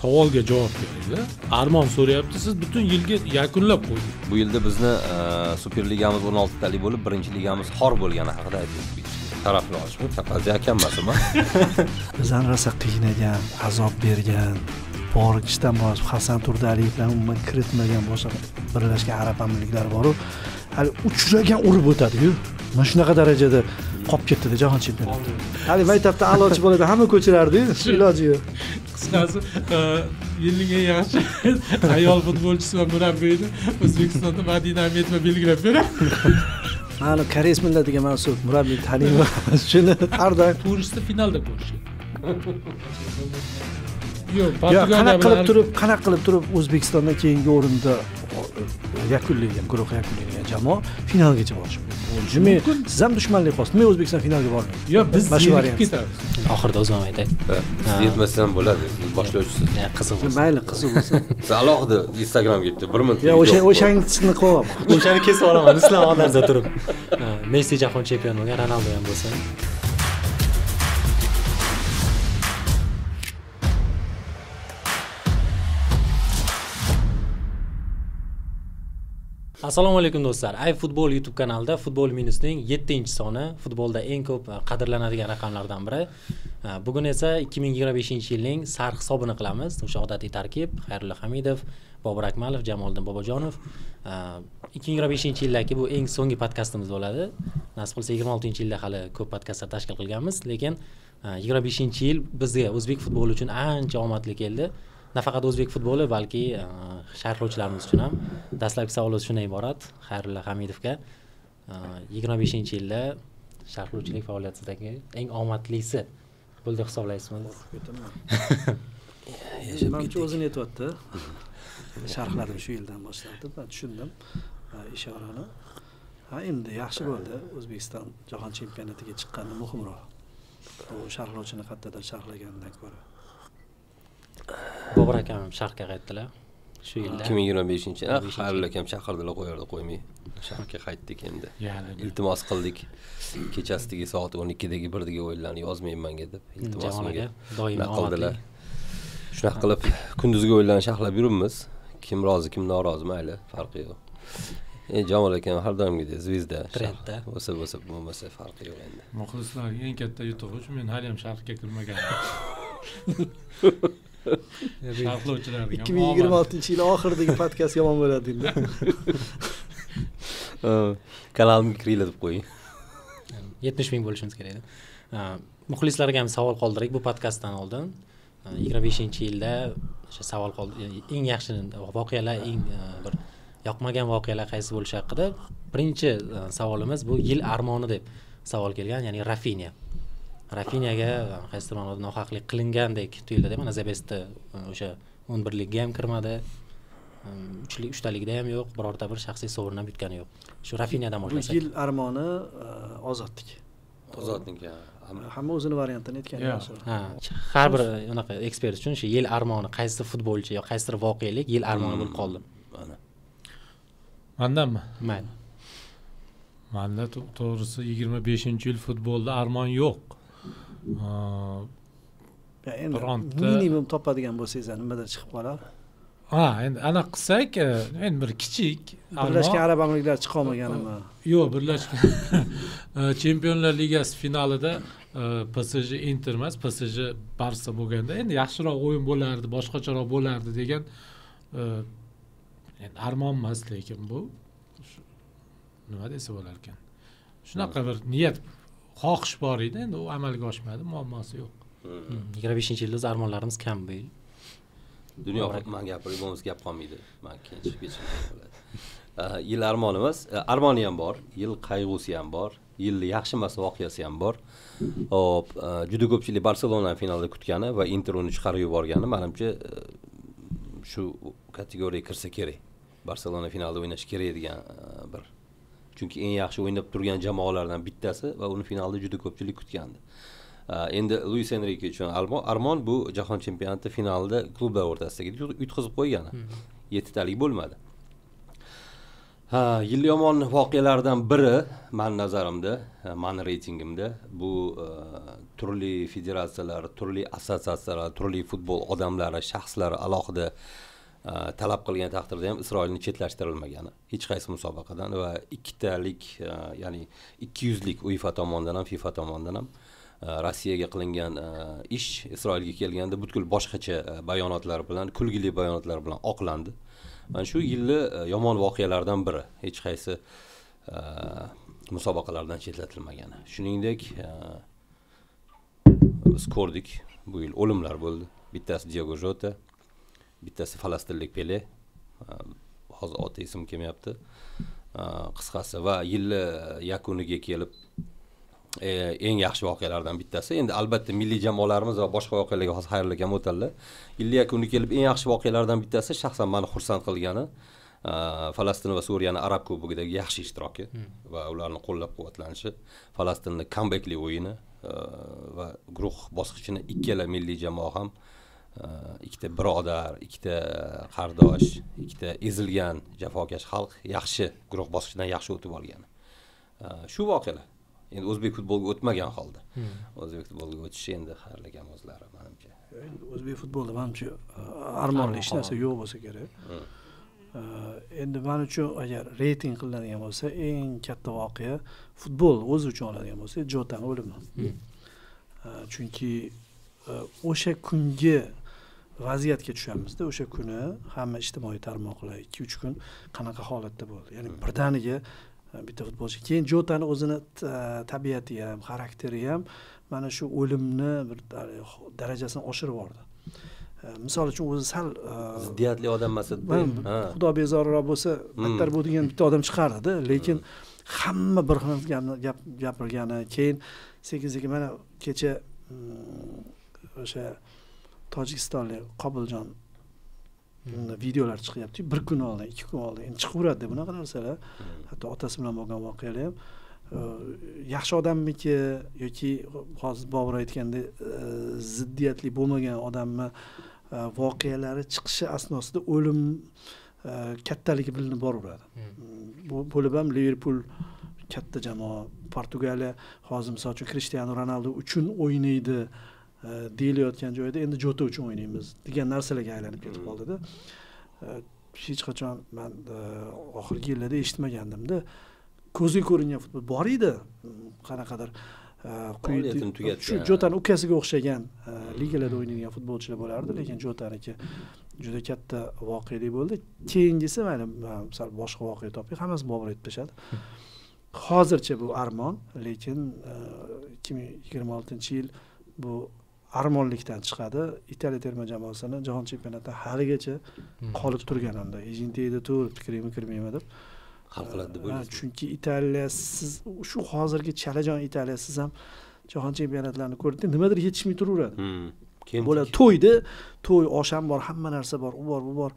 savolga javob bering. Armon so'rayapti, siz butun yilga yakunlab qo'ydingiz. Bu yilda bizni Super Ligamiz 16 talik bo'lib, birinchi ligamiz xor bo'lgani haqida aytdik. Tarafdorlar, faqat akamasmi? Bizani rosa qiynagan, azob bergan, borishdan boshqa Hasan Turdaliyevlar umuman kiritmagan boshqa Birlashgan Arab Amirliklari bor-ku, hali uchragan urib o'tadi-ku. Mana shunaqa darajada qolib ketdi jahon chempionati. Hali maktabda a'lochi bo'ladi, hamma ko'chirardi-ku, iloji yo'q. Qisqasi, yilning eng yaxshi ayol futbolchisi va murabbiyini O'zbekistonda Madina Ametova belgilab beradi. Mana koreys millatiga mansub murabbiy taniyman. Shuni har doim Turisda finalda ko'rishdi. Yo'q, qanaqa qilib turib O'zbekistondan keyingi o'rinda yakunlagan, guruh yakunlagan jamoa finalgacha borishi mumkin. Men siz ham dushmanlik qilasiz. Men O'zbekiston finalga bormayman. Yo'q, biz zerikib ketamiz. Oxirida o'zim aytay. Siz yetmasdan bo'ladi, siz boshlovchisiz. Qiziq. Mayli, qiziq bo'lsa. Siz alohida Instagramga ketdi, 1 minut. Yo'q, o'shangisini qo'yaman. O'shani kesib olaman, Islom Odarza turib. Messi jahon chempioni bo'lgan, Ronaldo ham bo'lsa. Assalomu alaykum do'stlar. iFootball YouTube kanalida Futbol Minusning 7-soni, futbolda eng ko'p qadrlanadigan raqamlardan biri. Bugun esa 2025-yilning sarh hisobini qilamiz. O'sha odatiy tarkib: Xayrulla Hamidov, Bobur Akmalov, Jamoliddin Bobojonov. 2025-yildagi bu eng so'nggi podkastimiz bo'ladi. Nasib qilsa 26-yilda hali ko'p podkastlar tashkil qilganmiz, lekin 25-yil bizga o'zbek futboli uchun ancha omadli keldi. Nafaqat o'zbek futboli, balki sharhlovchilarimiz uchun ham. Dastlabki savolimiz shundan iborat: Xayrulla Hamidovga 25-yilda sharhlovchilik faoliyatidagi eng omadlisi bo'ldi hisoblaysizmi? Menimcha o'zini aytibdi. Sharhladim shu yildan boshlab, men tushundim ishorani. Endi yaxshi bo'ldi. O'zbekiston jahon chempionatiga chiqqani muhimroq. Bu sharhlovchini qattiqdan sharhlaganidan ko'ra. Bobur akam sharhga qaytdilar shu yilda. 2025-yil. Xayrulla akam chaqirdilar, qo'yardi, qo'ymay. Sharhga qaytdik endi. Iltimos qildik. Kechasidagi soat 12dagi 1dagi o'yinlarni yozmaymanga deb iltimosimga doimiy qildilar. Shunaqa qilib kunduzgi o'yinlarni sharhlab yuribmiz. Kim rozi, kim norozi, mayli, farqi yo'q. Jamol akam har doimgidek zvizda. Trendda. Bo'lmasa farqi yo'q endi. Muxlislarga eng katta yutuq uchun men hali ham sharhga kirmaganman. Sharhlovchilarga 2026-yil oxiridagi podkast yomon bo'ladi endi. Kanalimga kiringlar deb qo'ying. 70 ming bo'lishimiz kerak edi. Muxlislarga ham savol qoldirdik bu podkastdan oldin. 25-yilda o'sha savol qoldirdik. Eng yaxshi voqealar, eng bir yoqmagan voqealar qaysi bo'lishi haqida. Birinchi savolimiz bu yil armoni deb savol kelgan, ya'ni Rafinha. Rafinhaga qaysidir ma'noda nohaqlik qilingandek tuyuldi deb, mana Zebesda o'sha 11likka ham kirmadi. 3talikda ham yo'q, birorta bir shaxsiy sovrin ham yutgani yo'q. Shu Rafinhadan boshlasak. Bu yil armoni ozodlik. Ozodlik. Hamma o'zini variantini aytgan yaxshi. Har bir unaqa ekspert uchun shu yil armoni qaysi futbolchi yoki qaysidir voqelik yil armoni bo'lib qoldi. Mana. Mandanmi? Mayli. Manda to'g'risi 25-yil futbolda armon yo'q. Endi minimum topadigan bo'lsangiz nimadan chiqib qoladi? Endi aniq qilsak, endi bir kichik Birlashgan Arab Amirliklari chiqa olmaganimi? Yo'q, Birlashgan Chempionlar Ligasi finalida PSG Inter emas, PSG Barsa bo'lganda endi yaxshiroq o'yin bo'lardi, boshqacharoq bo'lardi degan endi armon emas, lekin bu nima desa bo'lar ekan. Shunaqa bir niyat, xohish bor edi, endi u amalga oshmadi, muammosi yo'q. 25-yilda o'z armonlarimiz kam bu yil. Dunyo men gapirib bo'lmasa gap qolmaydi. Men keyin chiqib ketishim bo'ladi. Yil armonimiz, armoni ham bor, yil qayg'usi ham bor, yil yaxshi emas voqeasi ham bor. Hop, juda ko'pchilik Barselona finalda kutgani va Inter uni chiqarib yuborgani, menimcha shu kategoriyaga kirsa kerak. Barselona finalda o'ynash kerak degan bir. Chunki eng yaxshi o'ynab turgan jamoalardan bittasi va uni finalda juda ko'pchilik kutgandi. Endi Luis Enrique uchun armon bu jahon chempionati finalida klublar o'rtasidagi yutqizib qo'ygani. 7talik bo'lmadi. Yil yomon voqealaridan biri men nazarimda, men reytingimda bu turli federatsiyalar, turli assotsiatsiyalar, turli futbol odamlari, shaxslari alohida talab qilgan taqdirda ham Isroilni chetlashtirilmagani hech qaysi musobaqadan va ikkitalik, ya'ni 200lik UEFA tomonidan ham FIFA tomonidan ham Rossiyaga qilingan ish Isroilga kelganda butkul boshqacha bayonotlar bilan, kulgili bayonotlar bilan oqlandi. Mana shu yilni yomon voqealardan biri hech qaysi musobaqalardan chetlatilmagani. Shuningdek, biz ko'rdik, bu yil o'limlar bo'ldi. Bittasi Diego Jota, bittasi falastinlik Pele. Hozir oti esim kelmayapti. Qisqasi va yilni yakuniga kelib eng yaxshi voqealardan bittasi. Endi albatta milliy jamoalarimiz va boshqa voqealarga hozir xayrli ham o'tadilar. Yil yakuniga kelib eng yaxshi voqealardan bittasi shaxsan meni xursand qilgani Falastin va Suriyani Arab Kubogidagi yaxshi ishtiroki va ularni qo'llab-quvvatlanishi, Falastinning comebackli o'yini va guruh bosqichini ikkala milliy jamoa ham ikkita birodar, ikkita qardosh, ikkita ezilgan jafokash xalq yaxshi guruh bosqichidan yaxshi o'tib olgani. Shu voqealar endi o'zbek futboliga o'tmagan holda. O'zbek futboliga o'tishi endi xayrli gamozlari menimcha. Endi o'zbek futbolida menimcha armonli hech narsa yo'q bo'lsa kerak. Endi men uchun agar reyting qilinadigan bo'lsa, eng katta voqea futbol o'zi uchun oladigan bo'lsa, Jotani o'limi. Chunki o'sha kungi vaziyatga tushamiz-da, o'sha kuni hamma ijtimoiy tarmoqlar 2-3 kun qanaqa holatda bo'ldi. Ya'ni birdaniga bitta futbolchi. Keyin Jotani o'zini tabiati ham, xarakteri ham mana shu o'limni bir darajasini oshirib yubordi. Misol uchun o'zi sal ziddiyatli odam emas-edi. Xudo bezoriroq bo'lsa, battar bo'ladigan bitta odam chiqardi-da, lekin hamma bir xil gapirgani, keyin sekin-sekin mana kecha o'sha Tojikistonlik Qobiljon videolar chiqyapti. Bir kun oldin, 2 kun oldin endi chiqaveradi bunaqa narsalar. Hatto otasi bilan bo'lgan voqealar ham yaxshi odammiki yoki hozir Bobur aytgandek ziddiyatli bo'lmagan odammi voqealari chiqishi asnosida o'lim kattaligi bilinib boraveradi. Bu bo'lib ham Liverpool katta jamoa, Portugaliya hozir misol uchun Cristiano Ronaldo uchun o'ynaydi deyilayotgan joyda endi Jota uchun o'ynaymiz degan narsalarga aylanib ketib qoldi-da. Hech qachon men oxirgi yillarda eshitmagandim-da. Ko'zga ko'ringan futbol bor edi. Qanaqadir shu Jotani ukasiga o'xshagan ligalarda o'ynaydigan futbolchilar bo'lardi, lekin Jotaniki juda katta voqelik bo'ldi. Keyingisi mana misol boshqa voqea topib, hammasi Bobur aytib berishadi. Hozircha bu armon, lekin 2026-yil bu armonlikdan chiqadi. Italiya terma jamoasini jahon chempionatida haligacha qolib turgan unda. Ejintida turib, kirmaymi deb hal qiladi deb o'ylaysiz. Chunki Italiya siz shu hozirgi chalajon Italiya siz ham jahon chempionatlarini ko'rdingiz, nimadir yetishmay turaveradi. Keyin bo'ladi to'y, osham bor, hamma narsa bor, u bor, bu bor.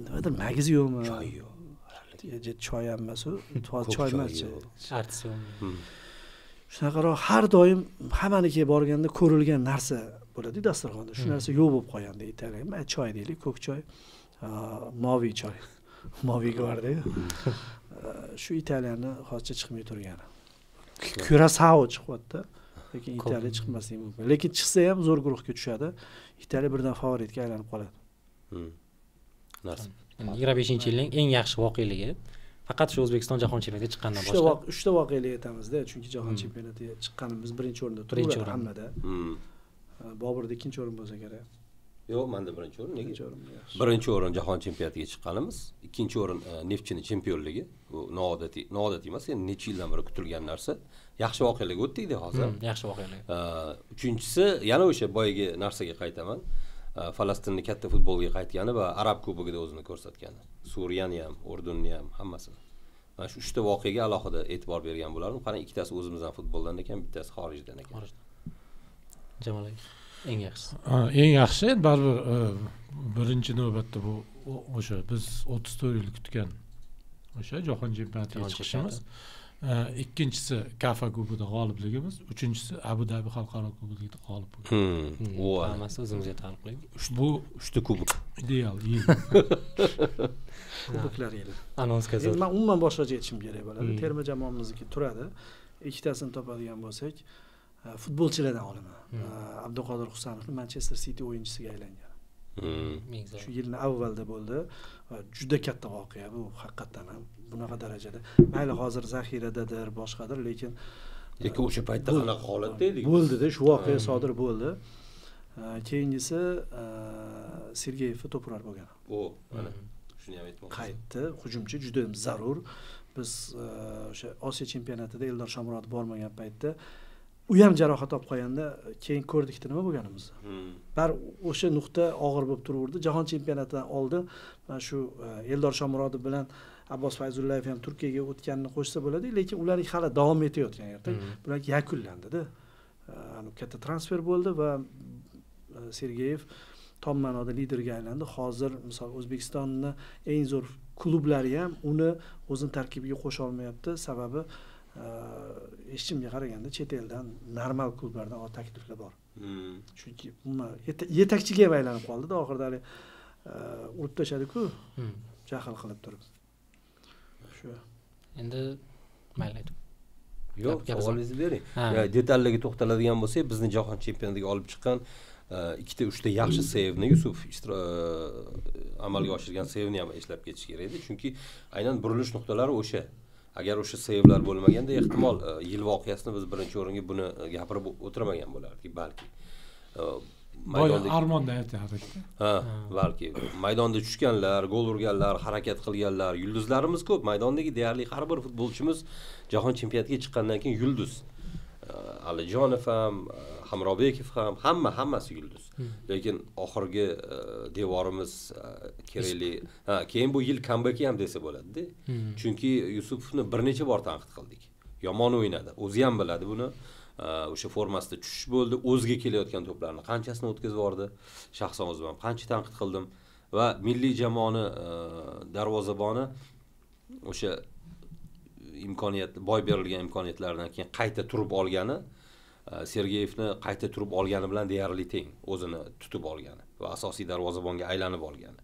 Nimadir magiz yo'qmi? Choy yo'q. Choy ham emas, choy emas. Artsion. Shunaqaroq har doim hammanikiga borganda ko'rilgan narsa bo'ladi dasturxonda. Shu narsa yo'q bo'lib qolganda Italiya. Mana choy deylik, ko'k choy, moviy choy. Moviy gvardiya. Shu Italiyani hozircha chiqmay turgani. Curacao chiqyapti, lekin Italiya chiqmasligi mumkin. Lekin chiqsa ham zo'r guruhga tushadi. Italiya birdan favoritga aylanib qoladi. Nasib. 25-yilning eng yaxshi voqealigi faqat shu O'zbekiston jahon chempionatiga chiqqandan boshqa. 3ta voqealik aytamizda, chunki jahon chempionatiga chiqqanimiz birinchi o'rinda turibdi hammada. Boburda ikkinchi o'rin bo'lsa kerak. Yo'q, menda birinchi o'rin. Nega? Birinchi o'rin jahon chempionatiga chiqqanimiz, ikkinchi o'rin Neftchini chempionligi. Bu noodatiy emas, endi necha yildan beri kutilgan narsa. Yaxshi voqealarga o'tdik-da hozir. Yaxshi voqealar. Uchinchisi, yana o'sha boyagi narsaga qaytaman. Falastinni katta futbolga qaytgani va Arab Kubogida o'zini ko'rsatgani. Suriyani ham, Urdunni ham, hammasini. Mana shu 3ta voqeaga alohida e'tibor bergan bo'lardim. Qarang, ikkitasi o'zimizdan futboldan ekan, bittasi xorijdan ekan. Jamoa eng yaxshisi. Eng yaxshi baribir birinchi navbatda bu o'sha biz 34 yil kutgan o'sha jahon chempionatiga chiqishimiz. ikkinchisi kafa kubida g'olibligimiz, uchinchisi Abu Dabi xalqaro kubogida g'olib bo'ldik. Hammasi o'zimizga taalluqli. Bu 3 ta kubok. Ideal yil. Kuboklar yili. Anons qilsa. Men umuman boshqacha aytishim kerak bo'ladi. Terma jamoamizniki turadi. Ikkitasini topadigan bo'lsak, futbolchilardan olaman. Abduqodir Husanovni Manchester City o'yinchisiga aylangan. Shu yilning avvalda bo'ldi va juda katta voqea bu, haqiqatan ham bunaqa darajada. Mayli hozir zaxiradadir, boshqadir, lekin o'sha paytda qanaqa holatda edik? Bo'ldi-da, shu voqea sodir bo'ldi. Keyingisi Sergeyevni to'prar bo'lgan. Mana shuni ham aytmoqchiman. Qaytdi, hujumchi juda ham zarur. Biz o'sha Osiyo chempionatida Eldor Shomurodov bormagan paytda u ham jarohat olib qolganda keyin ko'rdikda nima bo'lganimizni. Bar o'sha nuqta og'ir bo'lib turaverdi. Jahon chempionatidan oldin mana shu Eldor Shomurodov bilan Abbos Fayzullayev ham Turkiyaga o'tganini qo'shsa bo'ladi, lekin ularning hali davom etayotgan yerda. Bular yakunlandi-da. Katta transfer bo'ldi va Sergeyev tom ma'noda liderga aylandi. Hozir misol O'zbekistonning eng zo'r klublari ham uni o'zining tarkibiga qo'sha olmayapti. Sababi eshitishimga qaraganda chet eldan normal klublardan takliflar bor. Chunki yetakchiga ham aylanib qoldi-da, oxirida urib tashladi-ku. Jahl qilib turib. Shu. Endi mayli. Yo'q, savolingizni bering. Detallarga to'xtaladigan bo'lsak, bizni jahon chempionatiga olib chiqqan 2-3 ta yaxshi sevni Yusuf amalga oshirgan sevni ham eslab ketish kerak edi. Chunki aynan burilish nuqtalari o'sha. Agar o'sha sevlar bo'lmaganda ehtimol yil voqeasini biz birinchi o'ringa buni gapirib o'tirmagan bo'lardik, balki. Maydonda Armonda aytardik. Balki maydonda tushganlar, gol urganlar, harakat qilganlar, yulduzlarimiz ko'p. Maydondagi deyarli har bir futbolchimiz jahon chempionatiga chiqqandan keyin yulduz. Alijonov ham, Hamrobekov ham, hammasi yulduz. Lekin oxirgi devorimiz kerakli. Keyin bu yil comeback ham desa bo'ladi-da. Chunki Yusufni bir necha bor tanqid qildik. Yomon o'ynadi. O'zi ham biladi buni. O'sha formasida tushish bo'ldi. O'ziga kelayotgan to'plarni qanchasini o'tkazib yubordi. Shaxsan o'zim ham qancha tanqid qildim va milliy jamoani darvozaboni o'sha imkoniyat, boy berilgan imkoniyatlardan keyin qayta turib olgani, Sergeyevni qayta turib olgani bilan deyarli teng, o'zini tutib olgani va asosiy darvozabonga aylanib olgani.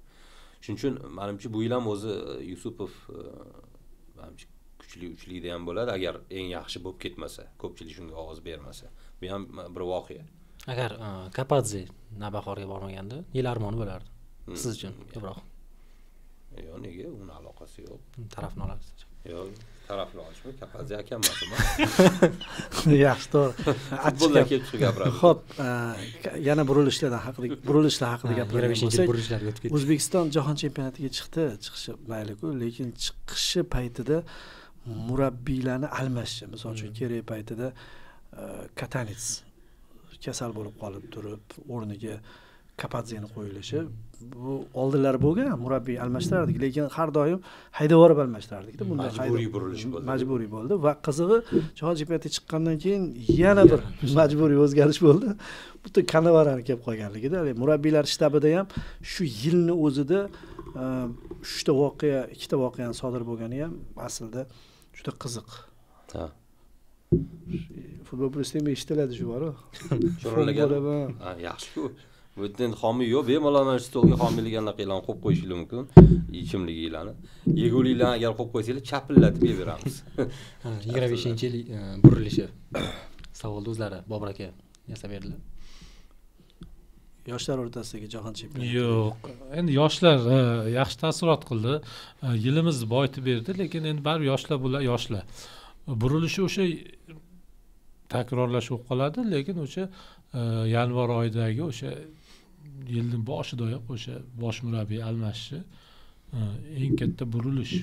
Shuning uchun menimcha bu yil ham o'zi Yusupov menimcha kuchli uchlikda ham bo'ladi, agar eng yaxshi bo'lib ketmasa, ko'pchilik shunga ovoz bermasa. Bu ham bir voqea. Agar Kapadze Navbahorga bormaganda, yil armoni bo'lardi. Siz uchun ko'proq. Yo'q, nega? Uning aloqasi yo'q. Tarafni olasiz. Yo'q, tarafni olishmi? Kapadze akam emasmi? Yaxshi, to'g'ri. Futboldan kelib chiqib gapiramiz. Xo'p, yana burilishlar haqida gapiramiz. O'zbekiston jahon chempionatiga chiqishi mayli-ku, lekin chiqishi paytida murabbiylarni almashishi, misol uchun kerak paytida Katanets kasal bo'lib qolib turib, o'rniga Kapadzeni qo'yilishi, bu oldinlari bo'lgan, murabbiy almashtirardik, lekin har doim haydab olib almashtirardik-da. Bunda majburiy burilish bo'ldi. Majburiy bo'ldi va qizig'i jahon chempionatiga chiqqandan keyin yana bir majburiy o'zgarish bo'ldi. Butun Kanavarani kelib qolganligida, murabbiylar shtabida ham shu yilni o'zida 3 ta voqea, 2 ta voqeani sodir bo'lgani ham aslida juda qiziq. Ha. Futbol plusda eshitiladi shu bor-ku. Cho'rillagan. Yaxshi-ku. Bu yerdan homiy yo'q, bemalol mana shu stolga homiylik anaqalarni qo'yib qo'yishingiz mumkin. Ichimliklarni. Yeguliklarni agar qo'yib qo'ysanglar, chapillatib beramiz. 25-yil burilishi. Savolni o'zlari Bobur aka yasab berdilar. Yoshlar o'rtasidagi jahon chempionati. Yo'q, endi yoshlar yaxshi taassurot qildi. Yilimizni boyitib berdi, lekin endi baribir yoshlar bular yoshlar. Burilishi o'sha takrorlash bo'lib qoladi, lekin o'sha yanvar oyidagi o'sha yilning boshidayoq o'sha bosh murabbiy almashishi eng katta burilish.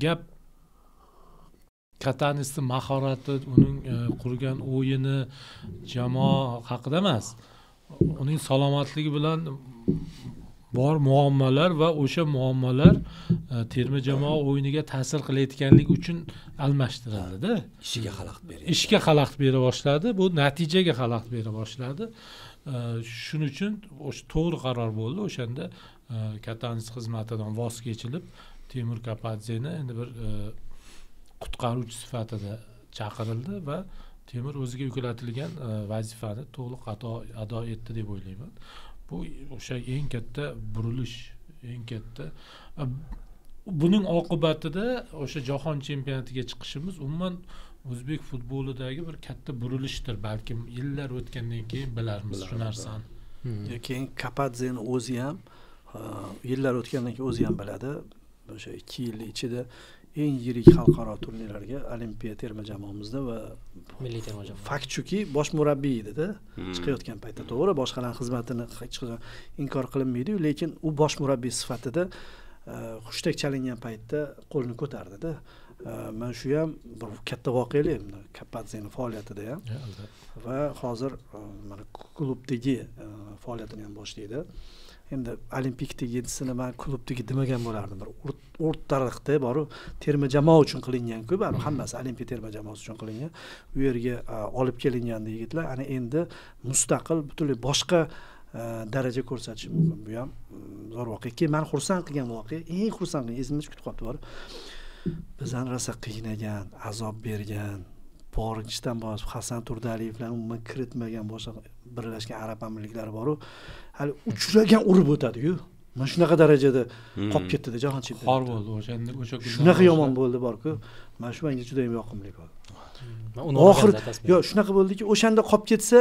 Gap Katanisning mahorati, uning qurgan o'yini, jamoa haqida emas. Uning salomatligi bilan bor muammolar va o'sha muammolar terma jamoa o'yiniga ta'sir qilayotganligi uchun almashtirildi-da. Ishiga xalaqit berdi. Ishga xalaqit bera boshladi, bu natijaga xalaqit bera boshladi. Shuning uchun o'sha to'g'ri qaror bo'ldi. O'shanda Katanis xizmatidan voz kechilib, Temur Kapadzeni endi bir qutqaruvchi sifatida chaqirildi va Temur o'ziga yuklatilgan vazifani to'liq ado etdi deb o'ylayman. Bu o'sha eng katta burilish, eng katta buning oqibatida o'sha jahon chempionatiga chiqishimiz umuman o'zbek futbolidagi bir katta burilishdir. Balkim yillar o'tgandan keyin bilarmiz shu narsani. Keyin Kapadzeni o'zi ham yillar o'tgandan keyin o'zi ham biladi. O'sha 2 yil ichida eng yirik xalqaro turnirlarga Olimpiya terma jamoamizda va milliy terma jamoa. Fakt shuki, bosh murabbiy edi-da. Chiqayotgan paytda to'g'ri, boshqalarning xizmatini hech qachon inkor qilinmaydi, lekin u bosh murabbiy sifatida hushtak chalingan paytda qo'lni ko'tardi-da. Men shu ham bir katta voqelik Kapadzeni faoliyatida ham. Va hozir mana klubdagi faoliyatini ham boshlaydi. Endi Olimpikdagi 7sini men klubdagi demagan bo'lardim. Bir o'rtaroqda boru terma jamoa uchun qilingan-ku, baribir hammasi Olimpiya terma jamoasi uchun qilingan. U yerga olib kelingan yigitlar ana endi mustaqil butunlay boshqa daraja ko'rsatishi mumkin. Bu ham zo'r voqea. Keyin meni xursand qilgan voqea, eng xursand qilgan, esimda kutib qolibdi bor. Bizani rosa qiynagan, azob bergan, borgichdan bosib Hasan Turdaliyev bilan umuman kiritmagan boshqa Birlashgan Arab Amirliklari bor-ku, hali uchragan urib o'tadi-yu. Mana shunaqa darajada qolib ketdi-da jahon chempionati. Xor bo'ldi o'sha kunlar. Shunaqa yomon bo'ldi bor-ku. Mana shu menga juda ham yoqimli bo'ldi. Oxir yo shunaqa bo'ldiki, o'shanda qolib ketsa,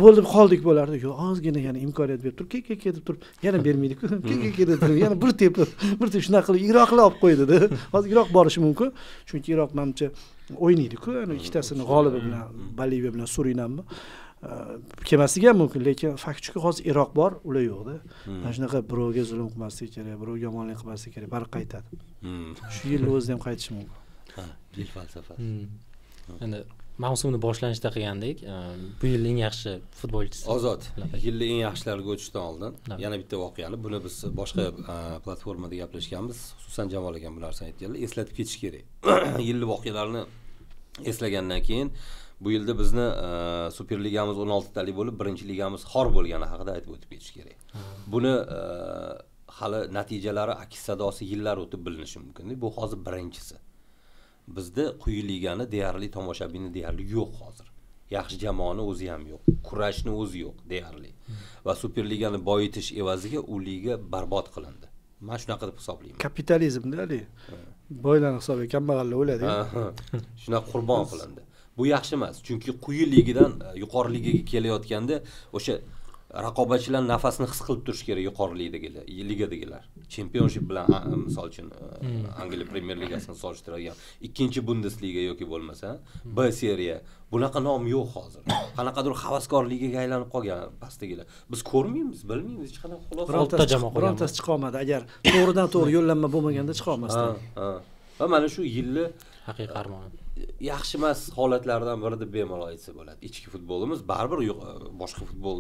bo'ldi qoldik bo'lardi. Yo, ozgina yana imkoniyat berib turib, ket deb turib, yana bermaydi-ku. Ket deb turib, yana bir tepib shunaqa qilib Iroqni olib qo'ydi-da. Hozir Iroq borishi mumkin. Chunki Iroq menimcha o'ynaydi-ku, ana ikkitasini g'olibi bilan Boliviya bilan Surinammi. Kelmasligi ham mumkin, lekin fakt shuki hozir Iroq bor, ular yo'q-da. Mana shunaqa birovga zulm qilmaslik kerak, birovga yomonlik qilmaslik kerak, bari qaytadi. Shu yil o'zida ham qaytishi mumkin. Ha, yil falsafasi. Endi mavsumni boshlanishda qilgandik, bu yil eng yaxshi futbolchisi Ozod. Yilning eng yaxshilariga o'tishdan oldin yana bitta voqeani, buni biz boshqa platformada gaplashganmiz, xususan Jamol akam bu narsani aytganlar, eslatib ketish kerak. Yillik voqealarni eslagandan keyin bu yilda bizni Superligamiz 16 talik bo'lib, birinchi ligamiz xor bo'lgani haqida aytib o'tib ketish kerak. Buni hali natijalari, aks sadosi yillar o'tib bilinishi mumkin. Bu hozir birinchisi. Bizda quyi ligani deyarli tomoshabini deyarli yo'q hozir. Yaxshi jamoani o'zi ham yo'q. Kurashni o'zi yo'q deyarli. Va Superligani boyitish evaziga u liga barbod qilindi. Men shunaqa deb hisoblayman. Kapitalizmda ali. Boylarning hisobiga kambag'allar o'ladi. Shunaqa qurbon qilindi. Bu yaxshi emas, chunki quyi ligidan yuqori ligaga kelayotganda o'sha raqobatchilar nafasini his qilib turish kerak yuqori ligadagilar. Championship bilan misol uchun Angliya Premier Ligasini solishtiradigan ikkinchi Bundesliga yoki bo'lmasa B seriya bunaqa nom yo'q hozir. Qanaqadir havaskor ligaga aylanib qolgan pastdagilar. Biz ko'rmaymiz, bilmaymiz hech qanaqa xulosa. Birorta jamoa birontasi chiqa olmadi. Agar to'g'ridan to'g'ri yo'llanma bo'lmaganda chiqa olmasdi. Va mana shu yilni haqiqiy armon. Yaxshi emas holatlardan biri deb bemalol aytsa bo'ladi. Ichki futbolimiz baribir boshqa futbol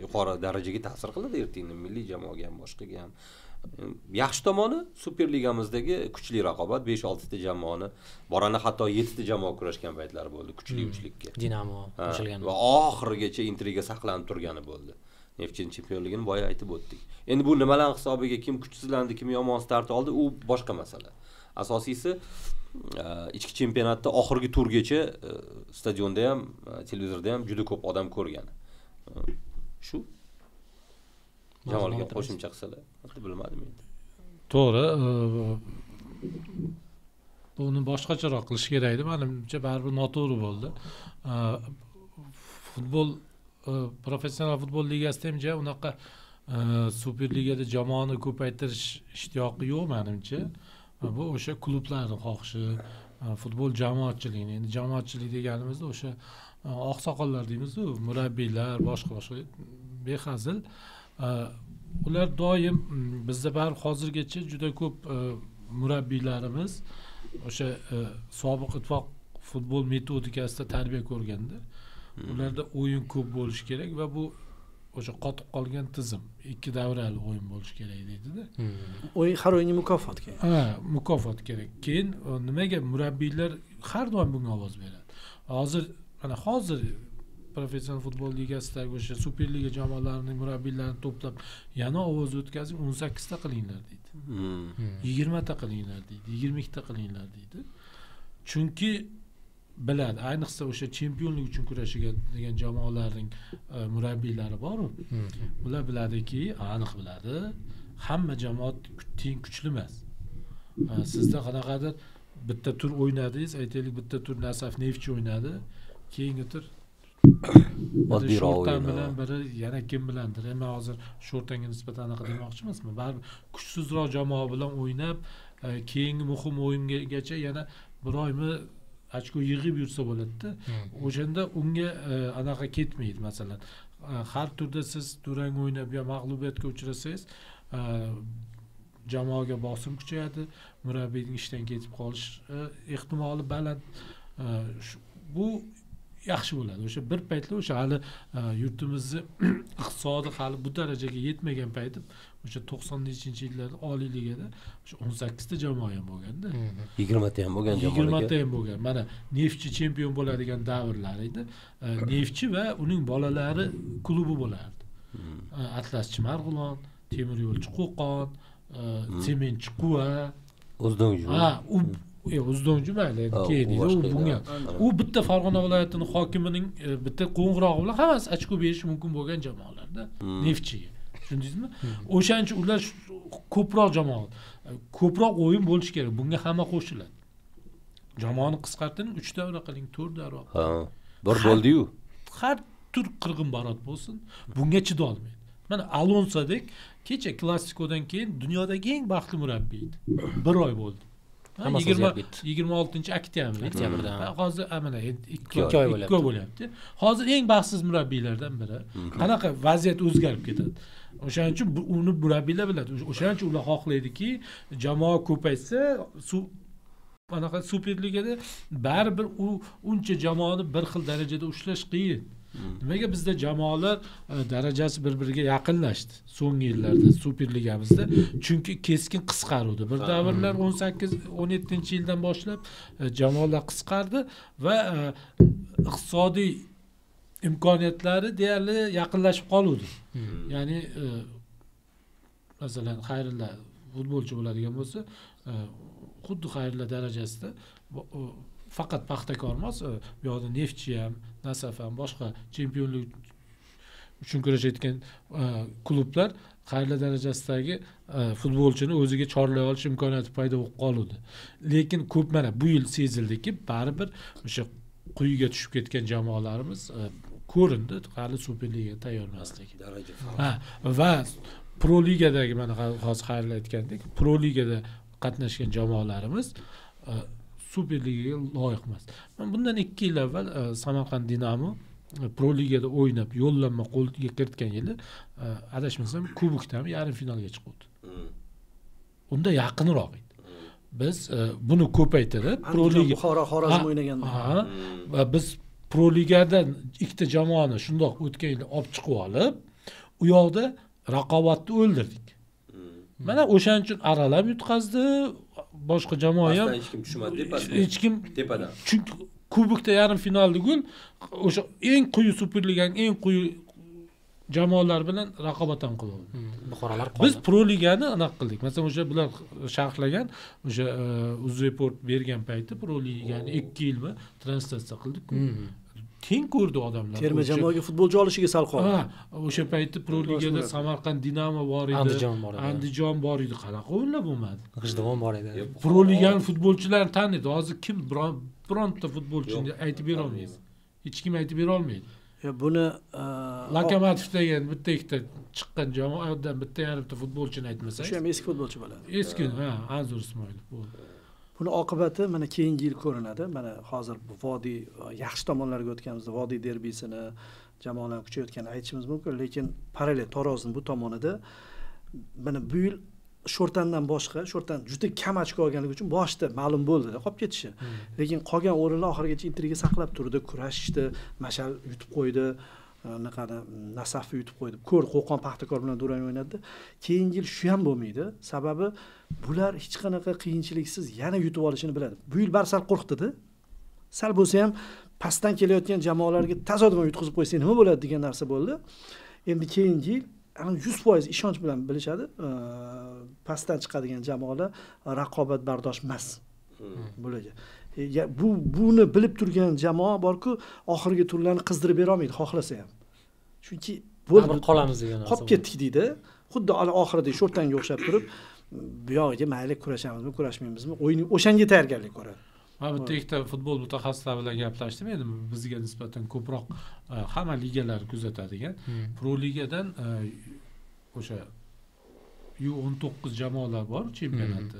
yuqori darajaga ta'sir qiladi ertaga milliy jamoaga ham boshqaga ham. Yaxshi tomoni Superligamizdagi kuchli raqobat 5-6 ta jamoani, borani hatto 7 ta jamoa kurashgan paytlari bo'ldi kuchli uchlikka. Dinamo qo'shilgan. Va oxirigacha intriga saqlanib turgani bo'ldi. Neftchi chempionligini boya aytib o'tdik. Endi bu nimalar hisobiga kim kuchsizlandi, kim yomon start oldi, u boshqa masala. Asosiysi ichki chempionatda oxirgi turgacha stadionda ham, televizorda ham juda ko'p odam ko'rgan. Shu Jamolga qo'shimcha qilsalar, bilmadim endi. To'g'ri. Buni boshqacharoq qilish kerak edi. Menimcha baribir noto'g'ri bo'ldi. Futbol professional futbol ligasida ham unaqa Superligada jamoani ko'paytirish ishtiyoqi yo'q menimcha. Bu o'sha klublarning xohishi, futbol jamoatchiligi. Endi jamoatchilik deganimizda o'sha oqsoqollar deymiz-ku, murabbiylar, boshqa behazil. Ular doim bizda baribir hozirgacha juda ko'p murabbiylarimiz o'sha sobiq ittifoq futbol metodikasida tarbiya ko'rganda, ularda o'yin ko'p bo'lishi kerak va bu o'sha qotib qolgan tizim, ikki davrali o'yin bo'lishi kerak deydi-da. O'yin har o'yinga mukofot kerak. Mukofot kerak. Keyin nimaga murabbiylar har doim bunga ovoz beradi? Hozir professional futbol ligasidagi o'sha Superliga jamoalarining murabbiylarini to'plab yana ovoz o'tkazib 18 ta qilinglar deydi. 20 ta qilinglar deydi, 22 ta qilinglar deydi. chunki biladi, ayniqsa o'sha chempionlik uchun kurashadigan jamoalarning murabbiylari bor-ku. Ular biladiki, aniq biladi, hamma jamoa teng kuchli emas. Sizda qanaqadir bitta tur o'ynadingiz, aytaylik bitta tur Nasaf Neftchi o'ynadi, keyingi tur Sho'rtan bilan biri yana kim bilandir. Men hozir Sho'rtanga nisbatan anaqa demoqchi emasman. Baribir kuchsizroq jamoa bilan o'ynab, keyingi muhim o'yingacha yana bir oymi ochko yig'ib yursa bo'ladi-da. O'shanda unga anaqa ketmaydi, masalan. Har turda siz durang o'ynab yo mag'lubiyatga uchrasangiz, jamoaga bosim kuchayadi, murabbiyning ishdan ketib qolish ehtimoli baland. Bu yaxshi bo'ladi. O'sha bir paytlar o'sha hali yurtimizni iqtisodi hali bu darajaga yetmagan paytda, o'sha 90-yillarda Oliy Ligada o'sha 18 ta jamoa ham bo'lganda. 20 ta ham bo'lgan jamoalar. 20 ta ham bo'lgan. Mana Neftchi chempion bo'ladigan davrlar edi. Neftchi va uning bolalari klubi bo'lardi. Atlaschi Marg'ilon, Temir yo'lchi Qo'qon, Sementchi Quva, O'zdonju. O'zdonju mayli, keyin u bunga. U bitta Farg'ona viloyatining hokimining bitta qo'ng'irog'i bilan hammasi ochko berish mumkin bo'lgan jamoalarda Neftchiga. Tushundingizmi? O'shancha ular ko'proq jamoa, ko'proq o'yin bo'lish kerak. Bunga hamma qo'shiladi. Jamoani qisqartiring, 3 davra qiling, 4 davra. Bir bo'ldi-yu. Har tur qirg'in barot bo'lsin, bunga chidolmaydi. Mana Alonsodek kecha Klassikodan keyin dunyodagi eng baxtli murabbiy edi. 1 oy bo'ldi. 26-oktyabrda. Hozir mana 2 oy bo'lyapti. Hozir eng baxtsiz murabbiylardan biri. Qanaqa vaziyat o'zgarib ketadi. O'shaning uchun uni murabbiylar biladi. O'shaning uchun ular xohlaydiki, jamoa ko'paysa, anaqa Superligada baribir uncha jamoani bir xil darajada ushlash qiyin. Nimaga bizda jamoalar darajasi bir-biriga yaqinlashdi so'nggi yillarda Superligamizda? Chunki keskin qisqaruvdi. Bir davrlar 18-17-yildan boshlab jamoalar qisqardi va iqtisodiy imkoniyatlari deyarli yaqinlashib qoluvdi. Ya'ni masalan, Xayrilla futbolchi bo'ladigan bo'lsa, xuddi Xayrilla darajasida faqat Paxtakor emas, bu yoqda Neftchi ham, Nasaf ham, boshqa chempionlik uchun kurashayotgan klublar Xayrilla darajasidagi futbolchini o'ziga chorlay olish imkoniyati paydo bo'lib qoldi. Lekin ko'p mana bu yil sezildiki, baribir o'sha quyiga tushib ketgan jamoalarimiz ko'rindi, hali Superligaga tayyor emasligi. Va Pro Ligadagi mana hozir Xayrilla aytgandek, Pro Ligada qatnashgan jamoalarimiz Superligaga loyiq emas. Men bundan 2 yil avval Samarqand Dinamo Pro Ligada o'ynab yo'llanma qo'lga kiritgan yili, adashmasam, kubokdan yarim finalga chiqdi. Unda yaqinroq edi. Biz buni ko'paytirib Pro Liga Buxoro Xorazm o'ynaganda. Va biz Pro Ligadan 2 ta jamoani shundoq o'tgan yil olib chiqib olib, u yoqda raqobatni o'ldirdik. Mana o'shaning uchun aralab yutqazdi. Boshqa jamoa ham hech kim tushmadi deb hech kim tepadan. Chunki kubokda yarim finalda gol o'sha eng quyi Superliganing eng quyi jamoalar bilan raqobat ham qildi. Buxorolar qoldi. Biz Pro Ligani aniq qildik. Masalan, o'sha bular sharhlagan, o'sha UzReport bergan payti Pro Ligani 2 yilmi translyatsiya qildik. Teng ko'rdi odamlar. Terma jamoaga futbolchi olishiga sal qoldi. O'sha paytda Pro Ligada Samarqand Dinamo bor edi, Andijon bor edi, qanaqa o'yinlar bo'lmadi. G'ijduvon bor edi. Pro Liganing futbolchilarini taniydi. Hozir kim bironta futbolchini aytib bera olmaydi. Hech kim aytib bera olmaydi. Buni Lokomotiv degan bitta ikkita chiqqan jamoadan bitta yarimta futbolchini aytmasangiz. O'sha ham eski futbolchi bo'ladi. Eski, Anzur Ismoilov bo'ldi. Buni oqibati mana keyingi yil ko'rinadi. Mana hozir Vodiy yaxshi tomonlarga o'tganimizda Vodiy derbisini jamoalar kuchayotganini aytishimiz mumkin, lekin parallel Tarozining bu tomonida mana bu yil Sho'rtandan boshqa, Sho'rtan juda kam ochko olganligi uchun boshda ma'lum bo'ldi-da qolib ketishi. Lekin qolgan o'rinlar oxirigacha intriga saqlab turdi, kurashishdi, Mashal yutib qo'ydi, Nasafni yutib qo'ydi. Qo'qon Paxtakor bilan durang o'ynadi. Keyingi yil shu ham bo'lmaydi. Sababi bular hech qanaqa qiyinchiliksiz yana yutib olishini biladi. Bu yil sal qo'rqdi-da. Sal bo'lsa ham pastdan kelayotgan jamoalarga tasodifan yutqizib qo'ysa nima bo'ladi degan narsa bo'ldi. Endi keyingi yil 100% ishonch bilan bilishadi. Pastdan chiqadigan jamoalar raqobat bardosh emas. Bularga. buni bilib turgan jamoa borku, oxirgi turlarni qizdirib bera olmaydi, xohlasa ham. Chunki bo'ldi qolamiz degan narsa. Qolib ketdik deydi. Xuddi oxirida sho'rtanga o'xshab turib, bu yog'iga mayli kurashamizmi, kurashmaymizmi, o'yin o'shanga tayyorgarlik ko'radi. Men bitta ikkita futbol mutaxassislari bilan gaplashdim. Endi bizga nisbatan ko'proq hamma ligalarni kuzatadigan Pro Ligadan o'sha U19 jamoalar bor chempionati.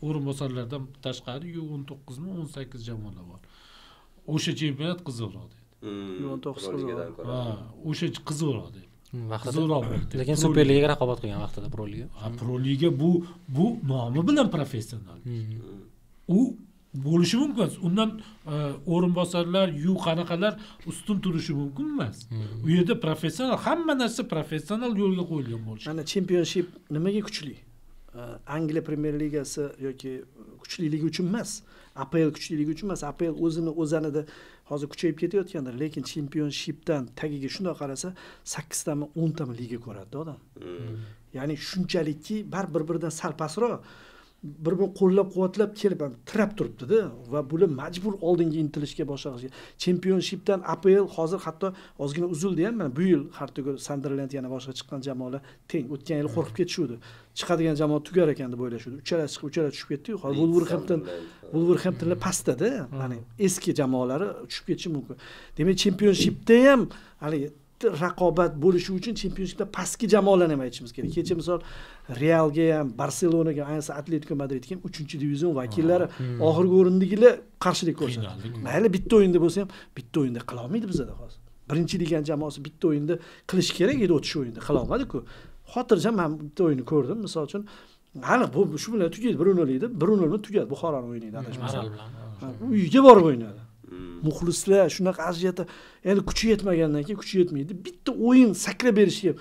O'rinbosarlardan tashqari U19 mi 18 jamoalar bor. O'sha chempionat qizig'roq deydi. U19 qizig'roq. O'sha qizig'roq deydi. Qizig'roq. Lekin Superligaga raqobat qilgan vaqtida Pro Liga. Pro Liga bu nomi bilan professional. U bo'lishi mumkin. Undan o'rinbosarlar, qanaqalar ustun turishi mumkin emas. U yerda professional, hamma narsa professional yo'lga qo'yilgan bo'lishi. Mana Championship nimaga kuchli? Angliya Premier Ligasi yoki kuchliligi uchun emas. APL kuchliligi uchun emas. APL o'zanida hozir kuchayib ketayotgandir, lekin Championshipdan tagiga shunday qarasa 8 tami 10 tami liga ko'radi odam. Ya'ni shunchalikki bir-biridan sal pastroq bir-birini qo'llab-quvvatlab kelib tirab turibdi-da va bular majbur oldinga intilishga boshlashga. Championshipdan APL hozir hatto ozgina uzildi ham. Mana bu yil Hartogul, Sunderland yana boshqa chiqqan jamoalar teng. O'tgan yil qo'rqib ketishdi. Chiqadigan jamoa tugar ekan deb o'ylashdi. Uchalasi chiqib, uchalasi tushib ketdi-yu. Hozir Wolverhamptonlar pastda-da. Ya'ni eski jamoalari tushib ketishi mumkin. Demak, Championshipda ham hali raqobat bo'lishi uchun Championshipda pastki jamoalarni ham aytishimiz kerak. Kecha misol Realga ham, Barselonaga, ayniqsa Atletico Madridga ham 3-divizion vakillari oxirgi o'rindagilar qarshilik ko'rsatdi. Mayli bitta o'yinda bo'lsa ham, bitta o'yinda qila olmaydi bizda hozir. Birinchi liganing jamoasi bitta o'yinda qilish kerak edi, o'tish o'yinda qila olmadi-ku. Xotirjam men bitta o'yinni ko'rdim, misol uchun. Hali bu shu bilan tugaydi, 1-0 edi, 1-0 tugadi. Buxoroning o'yinida adashmasam. Uyga borib o'ynadi. Muxlislar shunaqa aziyatda, endi kuchi yetmagandan keyin kuchi yetmaydi. Bitta o'yin sakrab berishga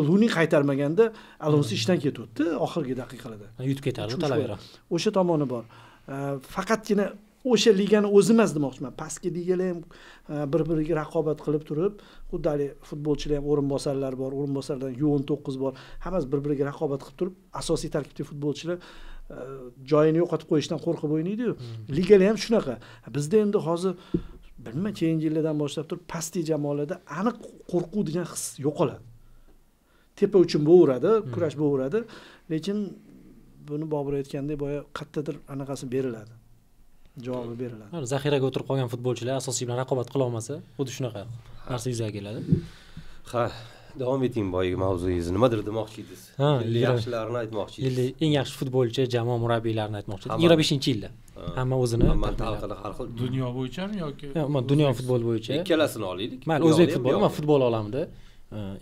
Luni qaytarmaganda Alonso ishdan ketdi oxirgi daqiqalarda. Yutib ketardi talaveradi. O'sha tomoni bor. Faqatgina o'sha ligani o'zi emas demoqchiman. Pastki ligalar ham bir-biriga raqobat qilib turib, xuddi futbolchilar ham o'rinbosarlar bor, o'rinbosarlardan U19 bor. Hammasi bir-biriga raqobat qilib turib, asosiy tarkibdagi futbolchilar joyini yo'qotib qo'yishdan qo'rqib o'ynaydi-yu. Ligalar ham shunaqa. Bizda endi hozir bilma, keyingi yillardan boshlab turib pastki jamoalarda aniq qo'rquv degan his yo'qoladi. Tepa uchun bo'veradi, kurash bo'veradi, lekin buni Bobur aytgandek boya qayerdadir anaqasi beriladi. Javobi beriladi. Zaxiraga o'tirib qolgan futbolchilar asosiy bilan raqobat qila olmasa, xuddi shunaqa narsa yuzaga keladi. Ha, davom eting boyagi mavzuyingizni. Nimadir demoqchi edingiz? Yaxshilarini aytmoqchi edingiz. Yilning eng yaxshi futbolchi, jamoa murabbiylarini aytmoqchi edim. 25-yilda. Hamma o'zini har xil dunyo bo'yichami yoki? Yo'q, dunyo futbol bo'yicha. Ikkalasini olaylik. Mayli, o'zbek futboli, men futbol olamida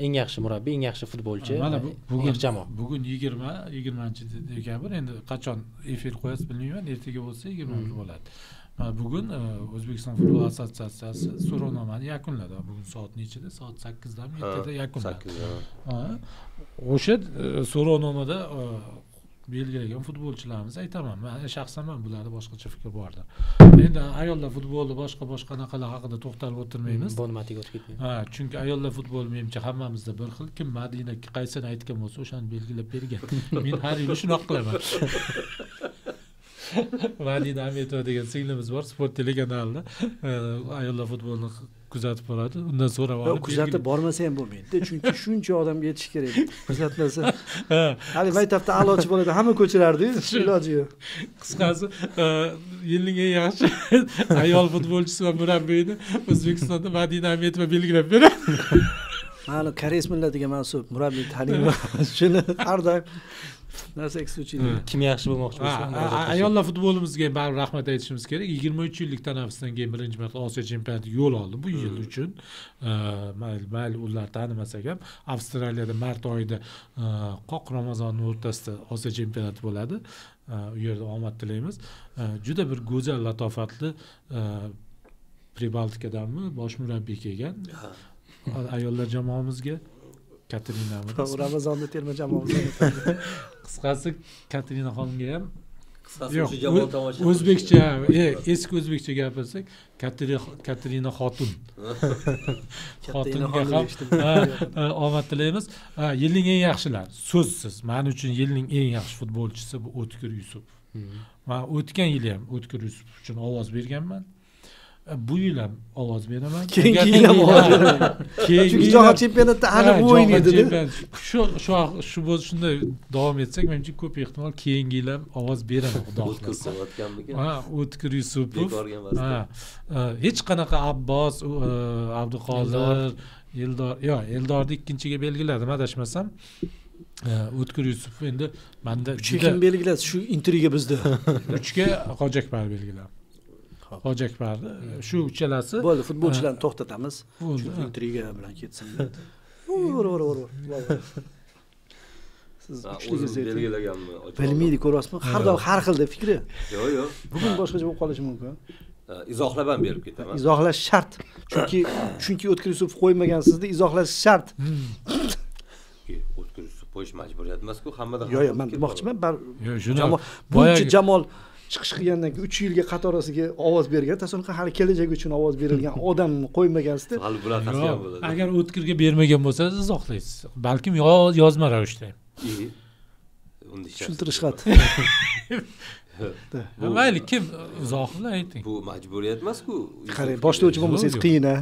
eng yaxshi murabbiy, eng yaxshi futbolchi, mana bugun jamoa. Bugun 20-dekabr, endi qachon efir qo'yasiz bilmayman, ertaga bo'lsa 20 bo'ladi. Bugun O'zbekiston futbol assotsiatsiyasi so'rovnomani yakunladi. Bugun soat nechida? Soat 8dami, 7da yakunladi. 8da. O'sha so'rovnomada belgilagan futbolchilarimiz aytaman. Men shaxsan bularda boshqacha fikr bordi. Endi ayollar futboli boshqa anaqalar haqida to'xtalib o'tirmaymiz. Bonmatiga o'tib ketmaymiz. Chunki ayollar futboli menimcha hammamizda bir xil. Kim Madina qaysini aytgan bo'lsa, o'shani belgilab bergan. Men har yil shunaqa qilaman. Madina Ametova degan singlimiz bor, sport telekanalida ayollar futbolini kuzatib boradi. Undan so'rab olib, kuzatib bormasa ham bo'lmaydi, chunki shuncha odamga yetish kerak. Kuzatmasa, hali maktabda a'lochi bo'ladi, hamma ko'chirardi, iloji yo'q. Qisqasi, yilning eng yaxshi ayol futbolchisi va murabbiyini O'zbekistonda Madina Ametova belgilab beradi. Mana koreys millatiga mansub murabbiy taniyman. Shuni har doim narsa ekskluzivchi. Kim yaxshi bo'lmoqchi bo'lsa, ayollar futbolimizga baribir rahmat aytishimiz kerak. 23 yillik tanaffusdan keyin birinchi marta Osiyo chempionatiga yo'l oldi bu yil uchun. Mayli ular tanimasak ham Avstraliyada mart oyida qoq Ramazonning o'rtasida Osiyo chempionati bo'ladi. U yerda omad tilaymiz. Juda bir go'zal, latofatli Pribaltikadanmi bosh murabbiy kelgan. Ayollar jamoamizga Katerina Ramazonda terma jamoamiz. Qisqasi Katerina xonimga ham qisqasi jamoa tomosha o'zbekcha, eski o'zbekcha gapirsak, Katerina xotun. Xotinga ham omad tilaymiz. Yilning eng yaxshilar, so'zsiz. Men uchun yilning eng yaxshi futbolchisi bu O'tkir Yusupov. Men o'tgan yil ham O'tkir Yusupov uchun ovoz berganman. Bu yil ham ovoz beraman. Keyingi yil ham ovoz beraman. Chunki jahon chempionatida aniq o'ynaydi-da. Shu shunday davom etsak, menimcha ko'p ehtimol keyingi yil ham ovoz beraman, xudo xohlasa. O'tkir Yusupov. Hech qanaqa Abbos, Abduqodir, Eldorni ikkinchiga belgiladim, adashmasam. O'tkir Yusupov endi menda kim belgiladi shu intriga bizda. 3ga Hojakbar belgiladi. Hojakbar shu uchalasi. Bo'ldi, futbolchilarni to'xtatamiz. Shu intriga bilan ketsin. Ur. Siz uchligingizni belgilaganmi? Bilmaydi, ko'ryapsizmi? Har doim har xilda fikri. Yo'q. Bugun boshqacha bo'lib qolishi mumkin. Izohlab ham berib ketaman. Izohlash shart. Chunki O'tkir Yusupov qo'ymagansizni izohlash shart. O'tkir Yusupov qo'yish majburiyat emas-ku, hammada. Yo'q, men demoqchiman, buncha Jamol chiqish qilgandan keyin 3 yilga qatorasiga ovoz bergan, tasavvur hali kelajak uchun ovoz berilgan odamni qo'ymagansiz-da. Hali bunaqasi ham bo'ladi. Agar O'tkirga bermagan bo'lsangiz izohlaysiz. Balkim yozma ravishda ham. Tushuntirish xat. Mayli, kim izohla ayting. Bu majburiyat emas-ku. Qarang, boshlovchi bo'lmasangiz qiyin-a.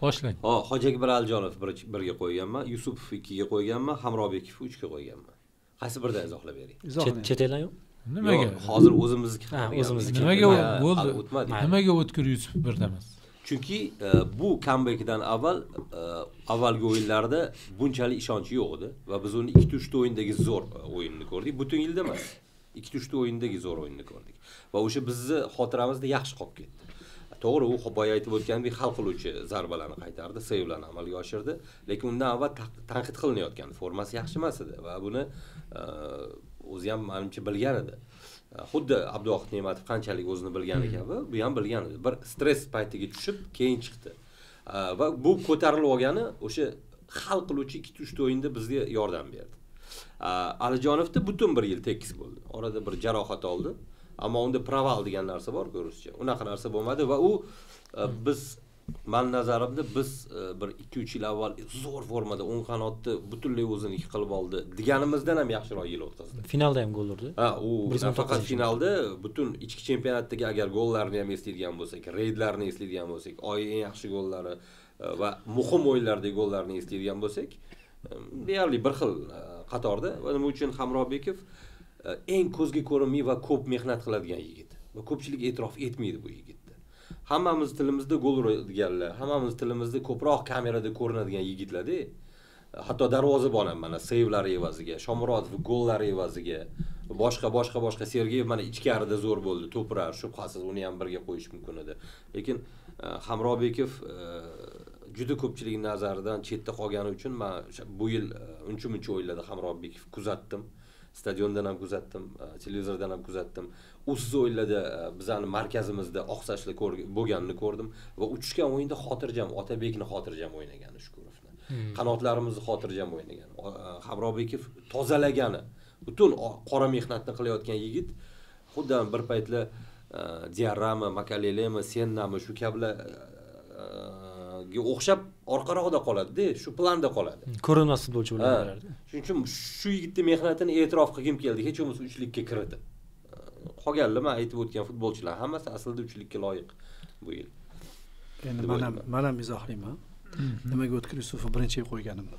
Boshlang. Hojakbar Aljonov 1ga qo'yganman, Yusupov 2ga qo'yganman, Hamrobekov 3ga qo'yganman. Qaysi biridan izohlab bering? Chet eldan yo'q? Nimaga? Hozir o'zimizniki. O'zimizniki. Nimaga bo'ldi? Nimaga O'tkir Yusupov birda emas? Chunki bu comebackdan avvalgi o'yinlarda bunchalik ishonch yo'q edi va biz uni 2-3 ta o'yindagi zo'r o'yinni ko'rdik. Butun yilda emas. 2-3 ta o'yindagi zo'r o'yinni ko'rdik. Va o'sha bizni xotiramizda yaxshi qolib ketdi. To'g'ri, u boya aytib o'tgandek hal qiluvchi zarbalarni qaytardi, sevlarni amalga oshirdi, lekin undan avval tanqid qilinayotgan formasi yaxshi emas edi va buni o'zi ham menimcha bilgan edi. Xuddi Abduvohid Ne'matov qanchalik o'zini bilgani kabi, bu ham bilgan edi. Bir stress paytiga tushib, keyin chiqdi. Va bu ko'tarilib olgani o'sha hal qiluvchi 2-3 ta o'yinda bizga yordam berdi. Alijonovda butun bir yil tekis bo'ldi. Orada bir jarohat oldi. Ammo unda proval degan narsa bor, ko'rishcha. Unaqa narsa bo'lmadi va u men nazarimda biz bir 2-3 yil avval zo'r formada o'ng qanotni butunlay o'ziniki qilib oldi deganimizdan ham yaxshiroq yil o'tkazdi. Finalda ham gol urdi. U faqat finalda butun ichki chempionatdagi agar gollarni ham eslaydigan bo'lsak, reydlarni eslaydigan bo'lsak, eng yaxshi gollari va muhim o'yinlardagi gollarni eslaydigan bo'lsak, deyarli bir xil qatorda. Va nima uchun Hamrobekov eng ko'zga ko'rinmay va ko'p mehnat qiladigan yigit. Va ko'pchilik e'tirof etmaydi bu yigitni. Hammamiz tilimizda gol uradiganlar, hammamiz tilimizda ko'proq kamerada ko'rinadigan yigitlar-da. Hatto darvozabon ham mana sevlari evaziga, Shomurodov gollari evaziga, boshqa Sergeyev mana ichkarida zo'r bo'ldi, to'pirar, shubhasiz uni ham birga qo'yish mumkin edi. Lekin Hamrobekov juda ko'pchilik nazaridan chetda qolgani uchun men bu yil uncha-muncha o'yinlarda Hamrobekov kuzatdim. Stadiondan ham kuzatdim, televizordan ham kuzatdim. Usiz o'yinlarda bizning markazimizda oqsashli bo'lganini ko'rdim va uchgan o'yinda xotirjam, Otabekni xotirjam o'ynagan Shukurovni. Qanotlarimizni xotirjam o'ynagan. Hamrobekov tozalagani, butun qora mehnatni qilayotgan yigit, xuddi bir paytlar Diarrami, Makalelemi, Sennami shu kabilar o'xshab orqaroqda qoladi-da, shu planda qoladi. Ko'rinmas futbolchi bo'lardi. Shuning uchun shu yigitning mehnatini e'tirof qilgim keldi, hech bo'lmasa uchlikka kiritib. Qolganlar men aytib o'tgan futbolchilar hammasi aslida uchlikka loyiq bu yil. Endi men ham izohlayman. Nimaga O'tkir Yusupov birinchiga qo'yganim?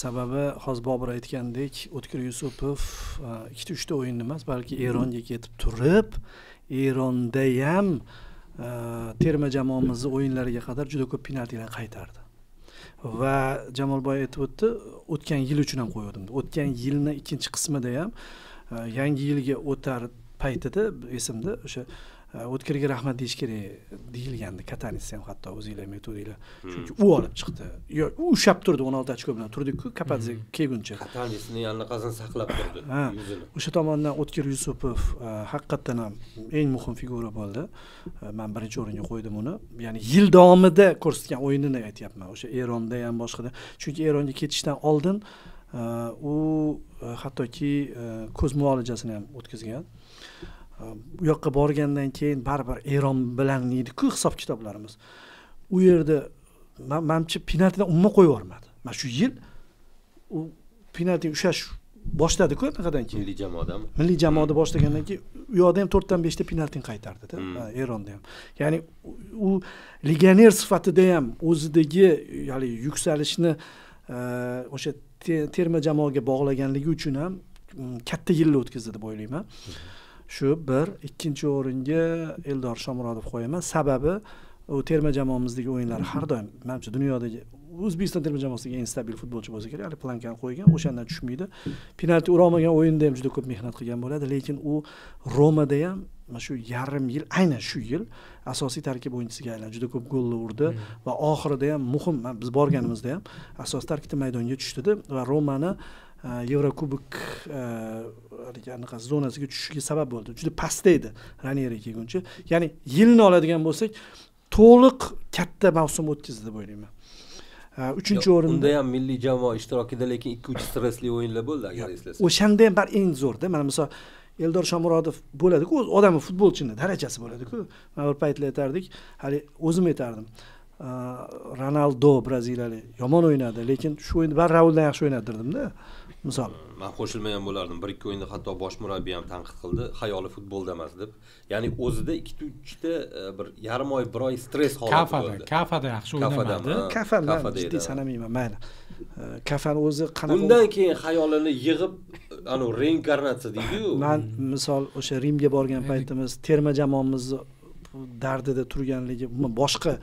Sababi hozir Bobur aytgandek, O'tkir Yusupov 2-3 ta o'yin emas, balki Eronga ketib turib, Eronda ham terma jamoamizning o'yinlariga qadar juda ko'p penaltilar qaytardi. Va Jamol boy aytib o'tdi, o'tgan yil uchun ham qo'ydim. O'tgan yilning ikkinchi qismida ham yangi yilga o'tar paytida esimda o'sha O'tkirga rahmat deyish kerak deyilgandi. Katanis ham hatto o'zingizlar metodinglar. Chunki u olib chiqdi. Yo, u ushab turdi 16 ochko bilan turdi-ku, Kapadze kelguncha. Katanisni yanaqasini saqlab turdi yuzini. O'sha tomondan O'tkir Yusupov haqiqatan ham eng muhim figura bo'ldi. Men birinchi o'ringa qo'ydim uni. Ya'ni yil davomida ko'rsatgan o'yinini aytyapman. O'sha Eronda ham boshqada. Chunki Eronga ketishdan oldin u hattoki ko'z muolajasini ham o'tkazgan. Bu yoqqa borgandan keyin baribir Eron bilan edi-ku hisob-kitoblarimiz. U yerda menimcha penaltidan umuman qo'yib yormadi. Mana shu yil u penalti ushlash boshladi-ku anaqadan keyin. Milliy jamoadami? Milliy jamoada boshlagandan keyin u yoqda ham 4 dan 5 ta penaltini qaytardida, Eronda ham. Ya'ni u legioner sifatida ham o'zidagi, ya'ni yuksalishni o'sha terma jamoaga bog'laganligi uchun ham katta yillar o'tkazdi deb o'ylayman. Shu bir, ikkinchi o'ringa Eldor Shomurodov qo'yaman. Sababi u terma jamoamizdagi o'yinlar har doim menimcha dunyodagi O'zbekiston terma jamoasiga eng stabil futbolchi bo'lsa kerak, hali plankani qo'ygan, o'shandan tushmaydi. Penalti ura olmagan o'yinda ham juda ko'p mehnat qilgan bo'ladi, lekin u Romada ham mana shu yarim yil, aynan shu yil asosiy tarkib o'yinchisiga aylandi. Juda ko'p gollar urdi va oxirida ham muhim, biz borganimizda ham asosiy tarkibda maydonga tushdi va Romani Yevrokubok anaqa zonasiga tushishiga sabab bo'ldi. Juda pastda edi Ranieri kelguncha. Ya'ni yilni oladigan bo'lsak, to'liq katta mavsum o'tkazdi deb o'ylayman. 3-o'rinda unda ham milliy jamoa ishtirokida, lekin 2-3 stressli o'yinlar bo'ldi, agar eslasangiz. O'shanda ham bar eng zo'rda. Mana misol Eldor Shomurodov bo'ladi-ku, o'z odami futbolchini darajasi bo'ladi-ku. Men bir paytlar aytardik, hali o'zim aytardim. Ronaldo braziliyalik yomon o'ynadi, lekin shu o'yinda bar Rauldan yaxshi o'ynadi derdim-da. Misol men qo'shilmagan bo'lardim. 1-2 o'yinda hatto bosh murabbiy ham tanqid qildi, xayoli futbolda emas deb. Ya'ni o'zida 2-3 ta bir yarim oy, bir oy stress holati bo'ldi. Kafada yaxshi o'ynamadi. Kafada jiddiy sanamayman, mayli. Kafan o'zi qanaqa. Undan keyin xayolini yig'ib, anu reinkarnatsiya deydi-ku. Men misol o'sha Rimga borgan paytimiz terma jamoamiz dardida turganligi, boshqa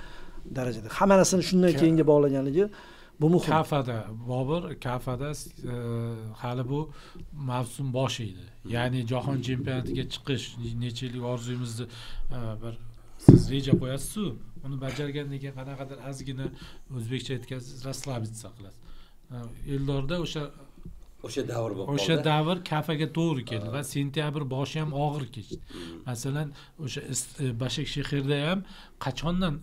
darajada. Hamma narsani shundan keyinga bog'laganligi bu muhim. Kafada hali bu mavsum boshi edi. Ya'ni jahon chempionatiga chiqish necha yillik orzuyimizni bir siz reja qo'yasiz-ku, uni bajargandan keyin qanaqadir ozgina o'zbekcha aytgansiz, расслабиться qilasiz. Eldorda o'sha davr bo'lib qoldi. O'sha davr Kafaga to'g'ri keldi va sentyabr boshi ham og'ir kechdi. Masalan, o'sha Bashakshehirda ham qachondan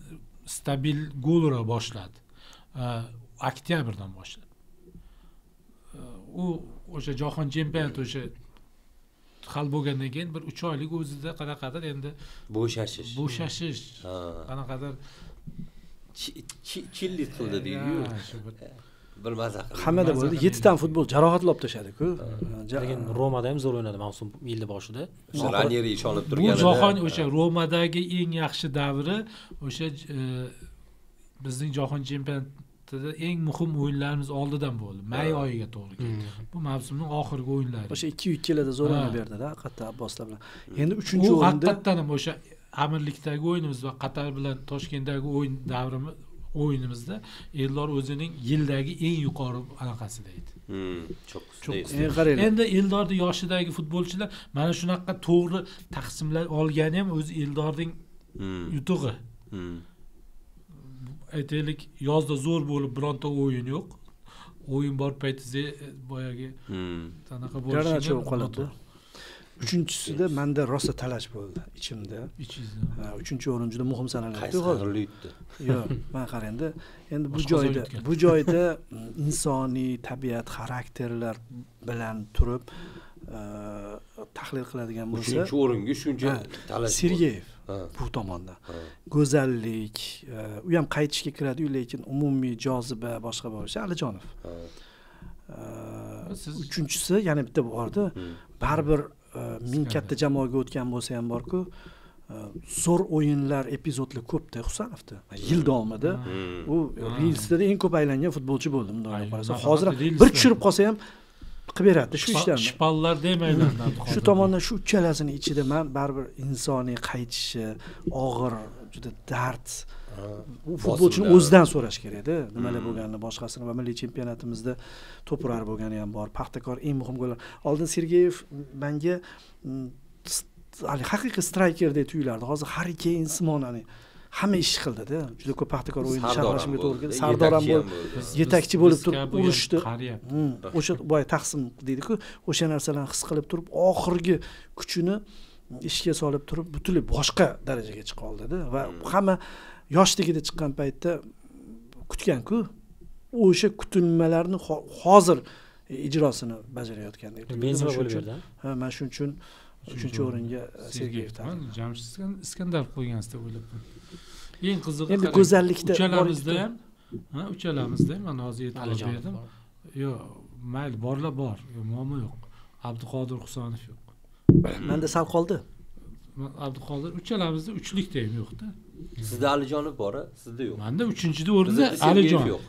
stabil gol ura boshladi. Oktyabrdan boshladi. U o'sha jahon chempionati o'sha hal bo'lgandan keyin bir 3 oylik o'zida qanaqadir endi bo'shashish qanaqadir chillik qildi deydi-ku. Bir maza qildi. Hammada bo'ldi. 7 ta futbol jarohatlab tashladi-ku. Lekin Romada ham zo'r o'ynadi mavsum yilni boshida. O'sha Ranieri ishonib turganida. Bu jahon o'sha Romadagi eng yaxshi davri o'sha bizning jahon chempionatida eng muhim o'yinlarimiz oldidan bo'ldi. May oyiga to'g'ri keldi. Bu mavsumning oxirgi o'yinlari. O'sha 2-3 yilda zo'r o'ynab berdi-da, haqiqatda Abboslar bilan. Endi 3-o'rinda haqiqatdan ham o'sha Amirlikdagi o'yinimiz va Qatar bilan Toshkentdagi o'yin davrimiz o'yinimizda Eldor o'zining yildagi eng yuqori anaqasida edi. Endi Eldorning yoshidagi futbolchilar mana shunaqa to'g'ri taqsimlab olgani ham o'zi Eldorning yutug'i. Aytaylik, yozda zo'r bo'lib bironta o'yin yo'q. O'yin bor paytida boyagi qanaqa bo'lishi qoladi. Uchinchisida menda rosa talash bo'ldi ichimda. Ichingizda. 3-o'rin juda muhim sanaladi. Yo'q, men qarangda, endi bu joyda insoniy tabiat, xarakterlar bilan turib tahlil qiladigan bo'lsa, 3-o'ringa shuncha talash. Sergeyev bu tomonda. Go'zallik, u ham qaytishga kiradi, lekin umumiy joziba boshqa bo'lishi Alijonov. Uchinchisi yana bitta bordi. Baribir ming katta jamoaga o'tgan bo'lsa ham bor-ku, zo'r o'yinlar, epizodlar ko'pda Husanovda. Yil davomida u Reelsda eng ko'p aylangan futbolchi bo'ldi, bunday qarasa. Hozir bir tushirib qolsa ham qilib beradi shu ishlarni. Shpallar demaylardi. Shu tomondan shu uchalasining ichida men baribir insoniy qaytishi, og'ir, juda dard. U futbolchini o'zidan so'rash kerak-da, nimalar bo'lganini, boshqasini va milliy chempionatimizda to'prar bo'lgani ham bor. Paxtakor eng muhim gollar. Oldin Sergeyev menga haqiqiy straykerdek tuyulardi. Hozir Harry Kane simonani hamma ish qildi-da. Juda ko'p Paxtakor o'yinini sharhlashimga to'g'ri keldi. Sardor ham bo'ldi, yetakchi bo'lib turib urushdi. O'sha boya taqsim deydi-ku, o'sha narsalarni his qilib turib, oxirgi kuchini ishga solib turib, butunlay boshqa darajaga chiqa oldi-da va hamma yoshligida chiqqan paytda kutgan-ku, o'sha kutilmalarni hozir ijrosini bajarayotgandek. Benzema bo'lib berdi. Ha, men shuning uchun 3-o'ringa Sergeyev tanladim. Jamshid Iskandar qo'ygansizda o'ylabman. Eng qizig'i endi go'zallikda uchalamizda ham men hozir e'tibor berdim. Yo'q, mayli borlar bor, muammo yo'q. Abduqodir Husanov yo'q. Menda sal qoldi. Abduqodir uchalamizda uchlikda ham yo'q-da. Sizda Alijonov bor-a? Sizda yo'q. Menda 3-o'rinda Alijonov yo'q.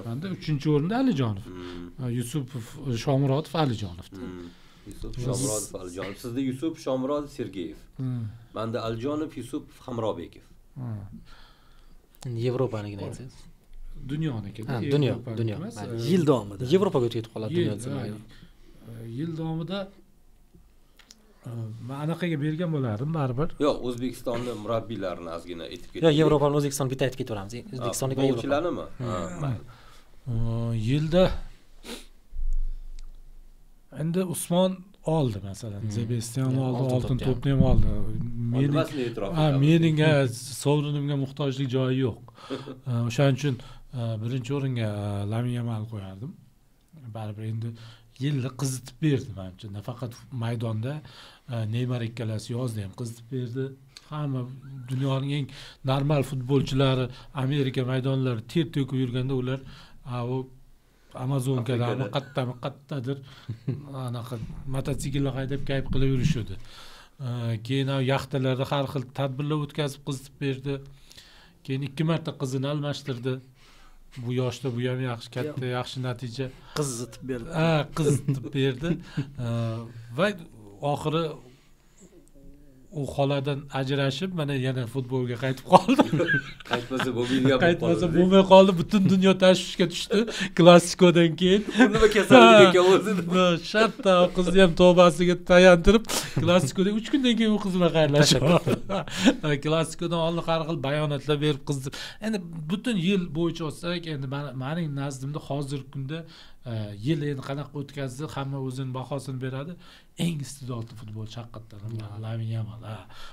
Menda 3-o'rinda Alijonov. Yusupov, Shomurodov, Alijonovda. Yusuf Shomurodov, Alijonov. Sizda Yusuf Shomurodov, Sergeyev. Menda Alijonov, Yusupov, Hamrobekov. Yevropanikini aytsangiz. Dunyoniki. Dunyo. Yil davomida. Yevropaga o'tib ketib qoladi dunyo desa. Yil davomida men anaqaga bergan bo'lardim baribir. Yo'q, O'zbekistonning murabbiylarini ozgina aytib ketdik. Yo'q, Yevropani O'zbekiston bitta aytib ketaveramiz. O'zbekistonlik va Yevropachilarnimi? Yilda endi Usmon oldi masalan, Sebastian oldi, oltin to'pni ham oldi. Mening sovrinimga muhtojlik joyi yo'q. O'shaning uchun birinchi o'ringa Lamin Yamal qo'yardim. Baribir endi yilni qizitib berdi menimcha. Nafaqat maydonda Neymar ikkalasi yozdi ham qizitib berdi. Hamma dunyoning eng normal futbolchilari Amerika maydonlarida ter to'kib yurganda ular Amazonkalarni qattadir anaqa mototsikllar haydab kayf qilib yurishdi. Keyin yaxtalarda har xil tadbirlar o'tkazib qizitib berdi. Keyin 2 marta qizini almashtirdi. Bu yoshda bu ham yaxshi, katta yaxshi natija qizitib berdi. Qizitib berdi. Va oxiri u xoladan ajrashib, mana yana futbolga qaytib qoldi. Qaytmasa bo'lmaydigan Qaytmasa bo'lmay qoldi. Butun dunyo tashvishga tushdi. Klassikodan keyin. Nima kasalligi ekan o'zi? Shartta qizni ham tavbasiga tayantirib, klassikodan 3 kundan keyin u qizni xayrlashib. Klassikodan oldin har xil bayonotlar berib qizni. Endi butun yil bo'yicha olsak, endi mening nazdimda hozirgi kunda yil endi qanaqa o'tkazdi, hamma o'zining bahosini beradi. Eng iste'dodli futbolchi haqiqatan Lamin Yamal.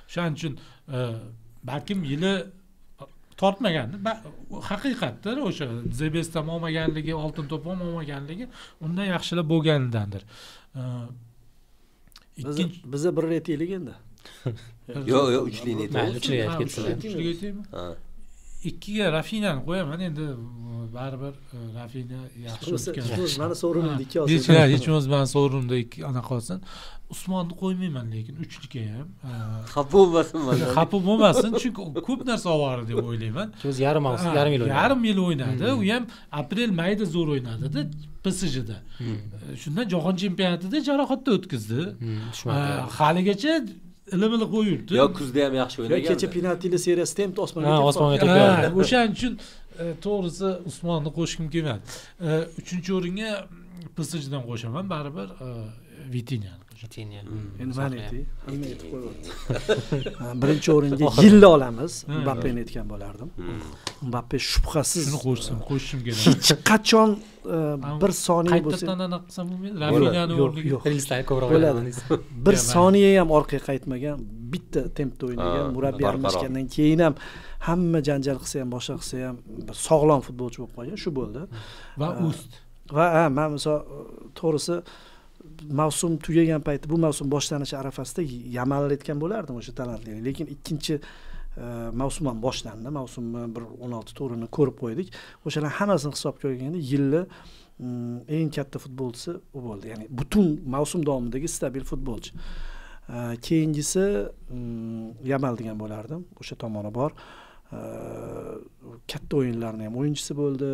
O'shaning uchun balkim yili tortmagandi. Haqiqatda o'sha Zebestam olmaganligi, oltin to'p ham olmaganligi undan yaxshilar bo'lganidandir. Biza bir aytaylik endi. Yo'q, 3likni aytamiz. 3lik aytib ketsalar. 3lik aytaymi? 2ga Rafinani qo'yaman endi baribir Rafina yaxshi o'tgan. Mani sovrinimda 2 olsin. Hech bo'lmasa men sovrinimda 2 anaqa olsin. Usmonni qo'ymayman lekin 3likka ham. Xafa bo'lmasin mana. Xafa bo'lmasin, chunki ko'p narsa oladi deb o'ylayman. O'zi yarim yil o'ynadi. Yarim yil o'ynadi. U ham aprel-mayda zo'r o'ynadi-da PSJda. Shundan jahon chempionatida jarohatda o'tkazdi. Haligacha ilim-ilim qo'yurdi. Yo, kuzda ham yaxshi o'ynagan. Kecha penaltili seriyasida ham osmonga to'kadi. O'shaning uchun to'g'risi Usmonni qo'shkim kelmadi. 3-o'ringa PSJdan qo'shaman, baribir Vitinani. Endi men aytay, hamma aytib qo'yadi. Birinchi o'ringa yilni olamiz. Mbappeni aytgan bo'lardim. Mbappe shubhasiz. Shuni qo'shishim kerak. Hech qachon bir soniya bo'lsa, qaytadan anaqa qilsam bo'lmaydi. Rafinani o'rniga Realislar ko'proq bo'ladi. Bir soniya ham orqaga qaytmagan, bitta tempda o'ynagan, murabbiy almashgandan keyin ham hamma janjal qilsa ham, boshqa qilsa ham sog'lom futbolchi bo'lib qolgan, shu bo'ldi. Va ust. Va men misol to'g'risi mavsum tugagan payti, bu mavsum boshlanishi arafasida Yamalni aytgan bo'lardim o'sha talantli. Lekin ikkinchi mavsum ham boshlandi. Mavsumni bir 16 turini ko'rib qo'ydik. O'shalar hammasini hisobga olganda yilni eng katta futbolchisi u bo'ldi. Ya'ni butun mavsum davomidagi stabil futbolchi. Keyingisi Yamal degan bo'lardim. O'sha tomoni bor. Katta o'yinlarning ham o'yinchisi bo'ldi.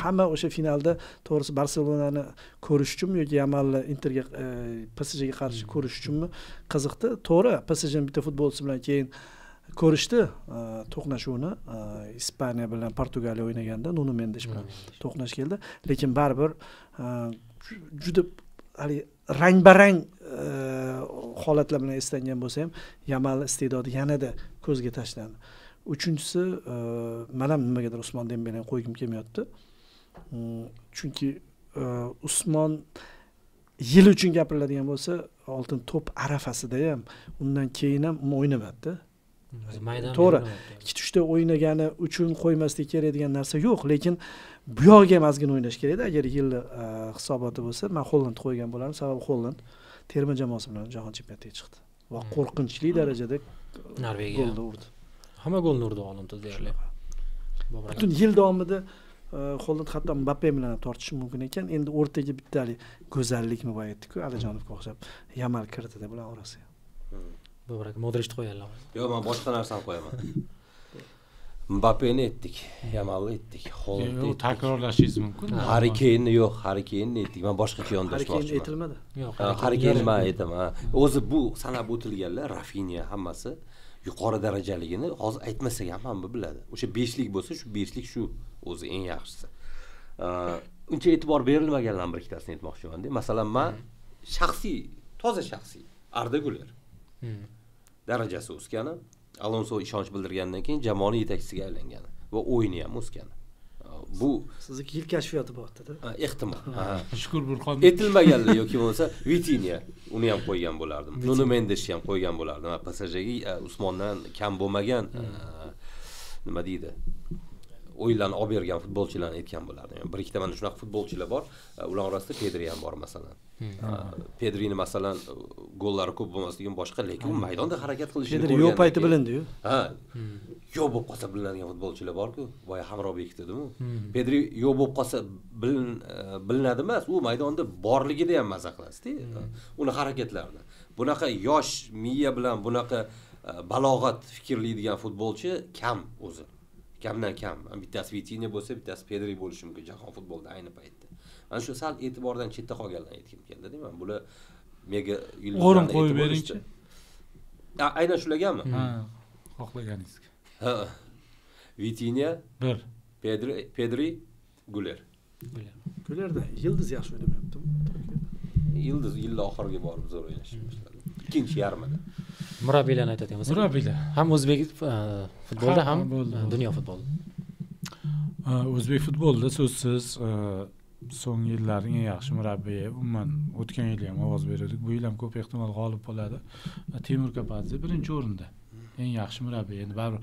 Hamma o'sha finalda to'g'risi Barselonani ko'rish uchunmi yoki Yamalni Interga PSJga qarshi ko'rish uchunmi qiziqdi. To'g'ri, PSJning bitta futbolchisi bilan keyin ko'rishdi to'qnashuvni. Ispaniya bilan Portugaliya o'ynaganda Nuno Mendes bilan to'qnash keldi. Lekin baribir juda rang-barang holatlar bilan eslangan bo'lsa ham Yamalning iste'dodi yanada ko'zga tashlandi. Uchinchisi, men ham nimagadir Usmon Dembeleni qo'ygim kelmayapti. Chunki Usmon yil uchun gapiriladigan bo'lsa, oltin to'p arafasida ham, undan keyin ham o'ynamadi. To'g'ri, 2-3 ta o'ynagani uchun qo'ymaslik kerak degan narsa yo'q, lekin bu yoqga ham ozgina o'ynash kerak edi. Agar yilni hisoboti bo'lsa, men Holland qo'ygan bo'lardim, sababi Holland terma jamoasi bilan jahon chempionatiga chiqdi va qo'rqinchli darajada Norvegiya gol urdi. Hamma golni urdi olimda deyarli. Butun yil davomida Holand hatto Mbappe bilan tortishi mumkin ekan. Endi o'rtaga bittalik go'zallikni boyitdi-ku, Alijonovga o'xshab. Yamal kiritdi bular orasiga. Bu birak Modrichni qo'yganlar. Yo'q, men boshqa narsani qo'yaman. Mbappeni aytdik, Yamalni aytdik, Holandni Yo'q, takrorlashingiz mumkin. Harry Kane'ni yo'q, Harry Kane'ni aytdik. Men boshqacha yondashmoqchiman. Harry Kane aytilmadi. Yo'q, Harry Kane men aytaman. O'zi bu sanab o'tilganlar, Rafinha hammasi yuqori darajaligini hozir aytmasak ham hamma biladi. O'sha 5lik bo'lsa, shu 5lik shu o'zi eng yaxshisi. Uncha e'tibor berilmaganlardan bir ikkitasini aytmoqchiman-da. Masalan, men shaxsiy, toza shaxsiy Arda Güler darajasi o'sgani, Alonso ishonch bildirgandan keyin jamoani yetakchisiga aylangani va o'yini ham o'sgani. Bu Sizniki yil kashfiyoti bo'pti-da. Ehtimol. Shukur Burxon Aytilmaganlar yoki bo'lmasa Vitinha uni ham qo'ygan bo'lardim. Nuno Mendesni ham qo'ygan bo'lardim. PSJga Usmondan kam bo'lmagan nima deydi? O'yinlarni olib bergan futbolchilarni aytgan bo'lardim. Yani bir ikkita mana shunaqa futbolchilar bor. Ular orasida Pedri ham bor masalan. Pedrini masalan gollari ko'p bo'lmasligini boshqa, lekin u maydonda harakat qilishini Pedri yo'q payti bilindi-yu. Ha. Yo'q bo'lib qolsa bilinadigan futbolchilar bor-ku. Boya Hamro bekitdimi? Pedri yo'q bo'lib qolsa bilinadi emas, u maydonda borligida ham maza qilasiz-da. Uni harakatlarini. Bunaqa yosh miya bilan bunaqa balog'at fikrlaydigan futbolchi kam o'zi. Kamdan kam. Bittasi Vitinha bo'lsa, bittasi Pedri bo'lishi mumkin jahon futbolida ayni paytda. Mana shu sal e'tibordan chetda qolganlarni aytkim keldi-da. Men bular mega yulduzlarni o'rin qo'yib beringchi. Aynan shulargami? Ha, xohlaganingizga. Ha. Vitinha, 1. Pedri, Güler. Gülerda yıldız yaxshi o'ynamayaptimi? Yıldız yillar oxiriga borib zo'r o'ynashni boshladi. Ikkinchi yarmida. Murabbiylarni aytadigan bo'lsak, Murabbiylar. ham o'zbek futbolida, ham bo'ldi. dunyo futbolida. O'zbek futbolida so'zsiz so'nggi yillarning eng yaxshi murabbiyi, umuman o'tgan yil ham ovoz berdik, bu yil ham ko'p ehtimol g'olib bo'ladi. Temur Kapadze birinchi o'rinda. Eng yaxshi murabbiy. Endi baribir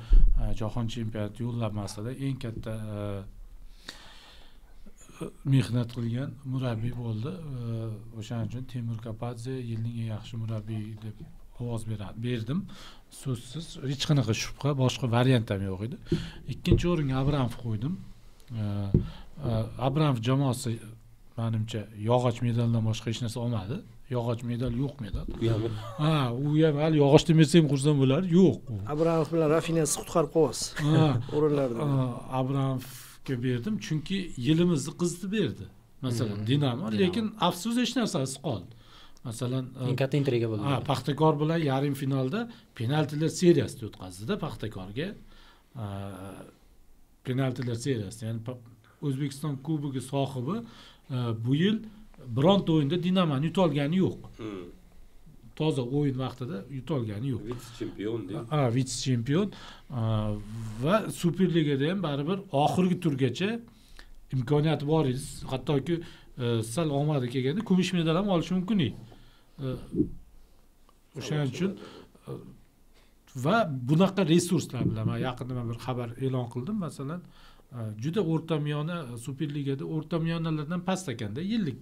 jahon chempionati yo'llanmasida eng katta mehnat qilgan murabbiy bo'ldi. O'shaning uchun Temur Kapadze yilning eng yaxshi murabbiyi deb ovoz berdim. So'zsiz hech qanaqa shubha, boshqa variant ham yo'q edi. Ikkinchi o'ringa Abramov qo'ydim. Abramov jamoasi menimcha yog'och medaldan boshqa hech narsa olmadi. Yog'och medal yo'q medal. U ham hali yog'och demasam xursand bo'lar. Yo'q. Abramov bilan Rafinhasi qutqarib qo'yasiz. O'rinlarda. Abramovga berdim chunki yilimizni qizni berdi. Masalan, Dinamo, lekin afsus hech narsasi qoldi. Masalan, Eng katta intriga bo'ldi. Paxtakor bilan yarim finalda penaltilar seriyasida o'tkazdi-da Paxtakorga. Penaltilar seriyasi, ya'ni O'zbekiston Kubogi sohibi bu yil bironta o'yinda Dinamoni yutolgani yo'q. Toza o'yin vaqtida yutolgani yo'q. Vitse-chempion deydi. Vitse-chempion va Superligada ham baribir oxirgi turgacha imkoniyati bor edi. Hattoki sal omadi kelganda kumush medal ham olishi mumkin edi. O'shaning uchun va bunaqa resurslar bilan men yaqinda bir xabar e'lon qildim, masalan, juda o'rtamiyona Superligada o'rtamiyonalardan past ekanda, yillik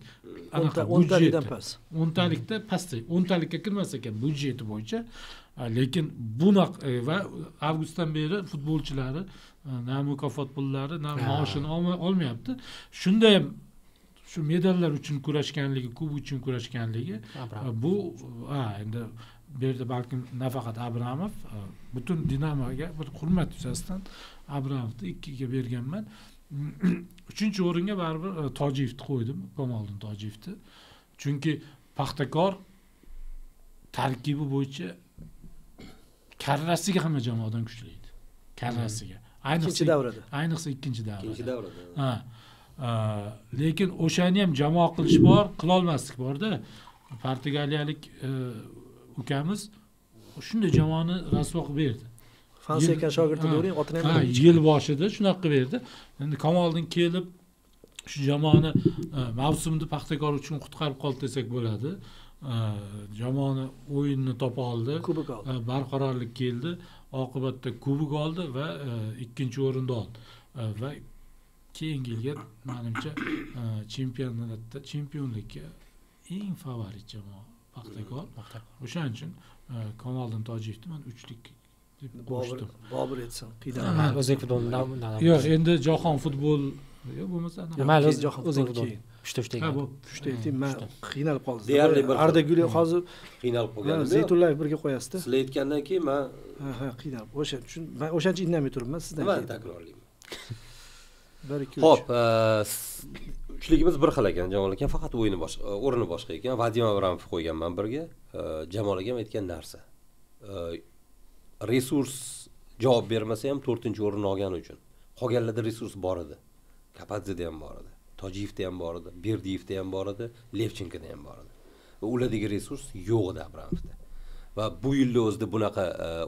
anaqa 10 talikdan past. 10 talikda past, 10 talikka kirmas ekan budjeti bo'yicha. Lekin bunaqa va avgustdan beri futbolchilari na mukofot pullari, na maoshini olmayapti. Shunda ham shu medallar uchun kurashganligi, kub uchun kurashganligi bu endi bu yerda balkim nafaqat Abramov, butun Dinamoga bir hurmat yuzasidan Abramovni 2 ga berganman. 3-o'ringa baribir Tojiyevni qo'ydim, Kamoliddin Tojiyevni. Chunki Paxtakor tarkibi bo'yicha karrasiga hamma jamoadan kuchli edi. Karrasiga. Ikkinchi davrada. Ayniqsa ikkinchi davrada. Ikkinchi davrada. Lekin o'shani ham jamoa qilish bor, qila olmaslik bor-da. Portugaliyalik ukamiz shunday jamoani rasvo qilib berdi. Fonseca shogirdi bo'ring, otini ham yil boshida shunaqa qilib berdi. Endi Kamoliddin kelib shu jamoani mavsumda Paxtakor uchun qutqarib qoldi desak bo'ladi. Jamoani o'yinni topa oldi, kubok oldi. Barqarorlik keldi, oqibatda kubok oldi va 2-o'rinda oldi. Va keyingi yilga menimcha chempionlikka eng favorit jamoa Paxtakor. O'shaning uchun Kamoliddin Tojiyevni men 3lik deb qo'shdim. Bobur etsin o'zbek futbolidan yo'q endi jahon futbol bo'lmasa mayli jahon o'zbek futboli futboli uchta ha bu uchta ayting man qiynalib qoldim Deyarli bir xil. Arda Guli hozir qiynalib qolgandim. Zaytullayev birga qo'yasizda Sizlar aytgandan keyin men ha qiynalib o'sha uchun man o'shancha indamay turibman sizdan nima keyin takrorlayman. 1 2 Xo'p, uchligimiz bir xil ekan Jamol aka, faqat o'rni boshqa ekan. Vadim Abramov qo'yganman birga. Jamol aka ham aytgan narsa. Resurs javob bermasa ham 4-o'rinni olgani uchun. Qolganlarda resurs bor edi. Kapadzeda ham bor edi. Tojiyevda ham bor edi, Berdiyevda ham bor edi, Levchenkoda ham bor edi. Va ulardagi resurs yo'q edi Abramovda. Va bu yilda o'zida bunaqa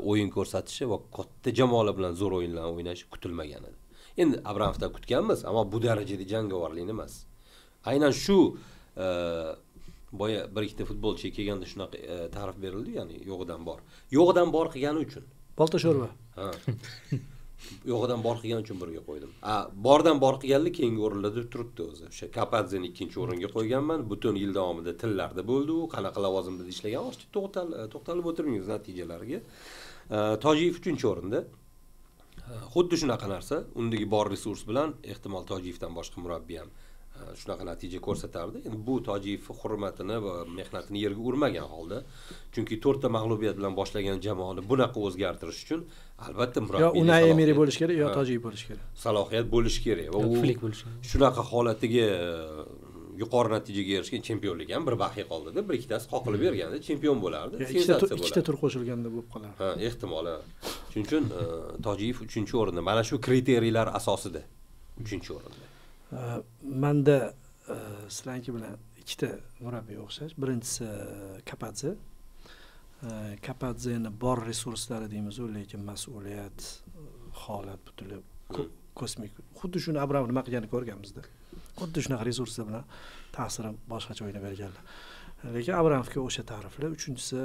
o'yin ko'rsatishi va katta jamoalar bilan zo'r o'yinlar o'ynashi kutilmagan edi. Endi Abramovdan kutganmiz, ammo bu darajada jangovarlikni emas. Aynan shu boya bir ikkita futbolchi kelganda shunaqa ta'rif berildi, ya'ni yo'g'idan bor. Yo'g'idan bor qilgani uchun. Bolta sho'rva. Ha. Yo'g'idan bor qilgani uchun birga qo'ydim. Bordan bor qilganlik keyingi o'rinlarda turibdi o'zi. O'sha Kapadzeni 2-o'ringa qo'yganman. Butun yil davomida tillarda bo'ldi u, qanaqa lavozimda ishlagan, oshti to'xtalib o'tirmingiz natijalariga. Tojiyev 3-o'rinda. Xuddi shunaqa narsa, undagi bor resurs bilan ehtimol Tojiyevdan boshqa murabbiy ham shunaqa natija ko'rsatardi. Endi bu Tojiyev hurmatini va mehnatini yerga urmagan holda, chunki 4 ta mag'lubiyat bilan boshlagan jamoani bunaqa o'zgartirish uchun albatta murabbiy yo Unai Emery bo'lish kerak, yo Tojiyev bo'lish kerak. Salohiyat bo'lish kerak va u Flik bo'lish kerak. shunaqa holatiga yuqori natijaga erishgan chempionlik ham bir baqiy qoldida, bir ikkitasi qoqilib berganda chempion bo'lardi. Ikkita tur qo'shilganda bo'lib qolar. Ha, ehtimol. Shuning uchun Tojiyev 3-o'rinda. Mana shu kriteriyalar asosida 3-o'rinda. Menda sizlarniki bilan ikkita murabbiy o'xshash. Birinchisi Kapadze. Kapadzeni bor resurslari deymiz, lekin mas'uliyat, holat butunlay kosmik. Xuddi shuni Abramov nima qilganini ko'rganmizda. Xuddi shunaqa resurslar bilan ta'sirim boshqacha o'ynab berganlar. Lekin Abramovga o'sha ta'riflar. Uchinchisi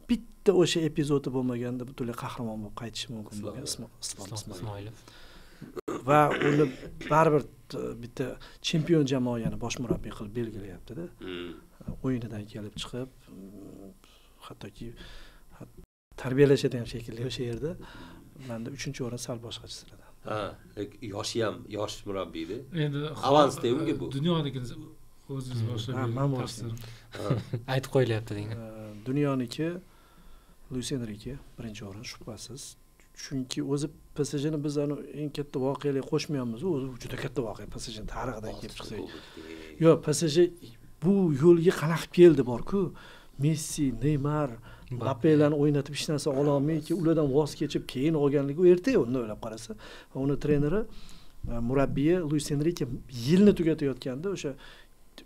bitta o'sha epizodi bo'lmaganda butunlay qahramon bo'lib qaytishi mumkin bo'lgan Islom Ismoilov. Va uni baribir bitta chempion jamoani bosh murabbiy qilib belgilayapti-da. O'yinidan kelib chiqib, hattoki tarbiyalashadi ham shekilli o'sha yerda. Menda 3-o'rin sal boshqacha sirada. Ha, yoshi ham yosh murabbiydi. Endi avansda unga bu. Dunyoniki o'zingiz boshlab men aytib qo'yilyapti deydi. Dunyoniki Luis Enrique 1-o'rin shubhasiz. Chunki o'zi PSJni biz eng katta voqealarga qo'shmayapmiz. O'zi juda katta voqea PSG tarixidan kelib chiqsak. Yo'q, PSG bu yo'lga qanaqa keldi bor-ku. Messi, Neymar, Mbappe'larni o'ynatib hech narsa ola olmayki, ulardan voz kechib keyin olganligi u erta unda o'ylab qarasa. Va uni treneri, murabbiyi Luis Enrique yilni tugatayotganda o'sha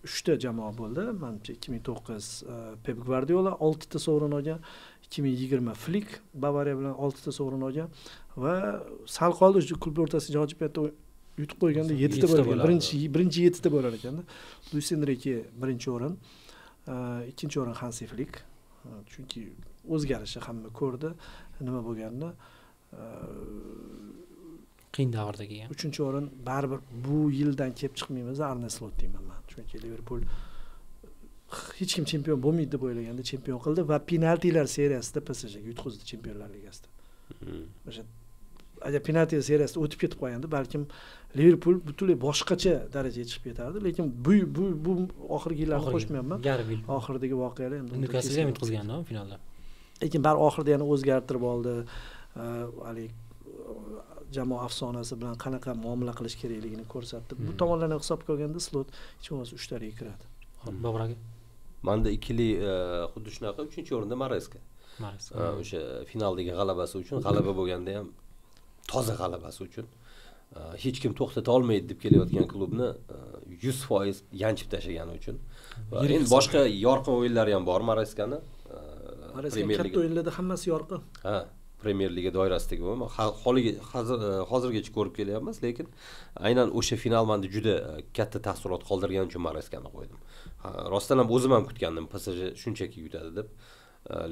3 ta jamoa bo'ldi. Menimcha 2009 Pep Guardiola 6 ta sovrin olgan, 2020 Flick Bavariya bilan 6 ta sovrin olgan va sal qoldi shu klub o'rtasida hojibiyatda yutib qo'yganda 7 ta bo'lgan. Birinchi 7 ta bo'lar ekanda. Luis Enrique 1-o'rin, 2-o'rin Hansi Flick. Chunki o'zgarishi hamma ko'rdi, nima bo'lganini. Qiyin davrdagi ham. 3-o'rin baribir bu yildan kelib chiqmaymiz, Arne Slot deyman men. Chunki Liverpool hech kim chempion bo'lmaydi deb o'ylaganda chempion qildi va penaltilar seriyasida PSJga yutqizdi Chempionlar Ligasida. O'sha agar penalti seriyasida o'tib ketib qolganda balkim Liverpool butunlay boshqacha darajaga chiqib ketardi, lekin bu oxirgi yillarni qo'shmayapman. Oxiridagi voqealar endi Newcastle ham yutqizganda finalda. Lekin bar oxirida yana o'zgartirib oldi. Hali jamoa afsonasi bilan qanaqa muomala qilish kerakligini ko'rsatdi. Bu tomonlarni hisobga olganda Slot hech bo'lmasa 3 taga kiradi. Bobur aka. Menda ikkili xuddi shunaqa 3-o'rinda Mareska. O'sha finaldagi g'alabasi uchun, g'alaba bo'lganda ham toza g'alabasi uchun hech kim to'xtata olmaydi deb kelayotgan klubni 100% yanchib tashlagani uchun. Va endi boshqa yorqin o'yinlari ham bor Mareskani. Premier Liga katta o'yinlarda hammasi yorqin. Ha, Premier Liga doirasidagi bo'lma. Hozirgacha ko'rib kelyapmiz, lekin aynan o'sha final menda juda katta taassurot qoldirgani uchun Mareskani qo'ydim. Rostdan ham o'zim ham kutgandim PSG shunchaki yutadi deb.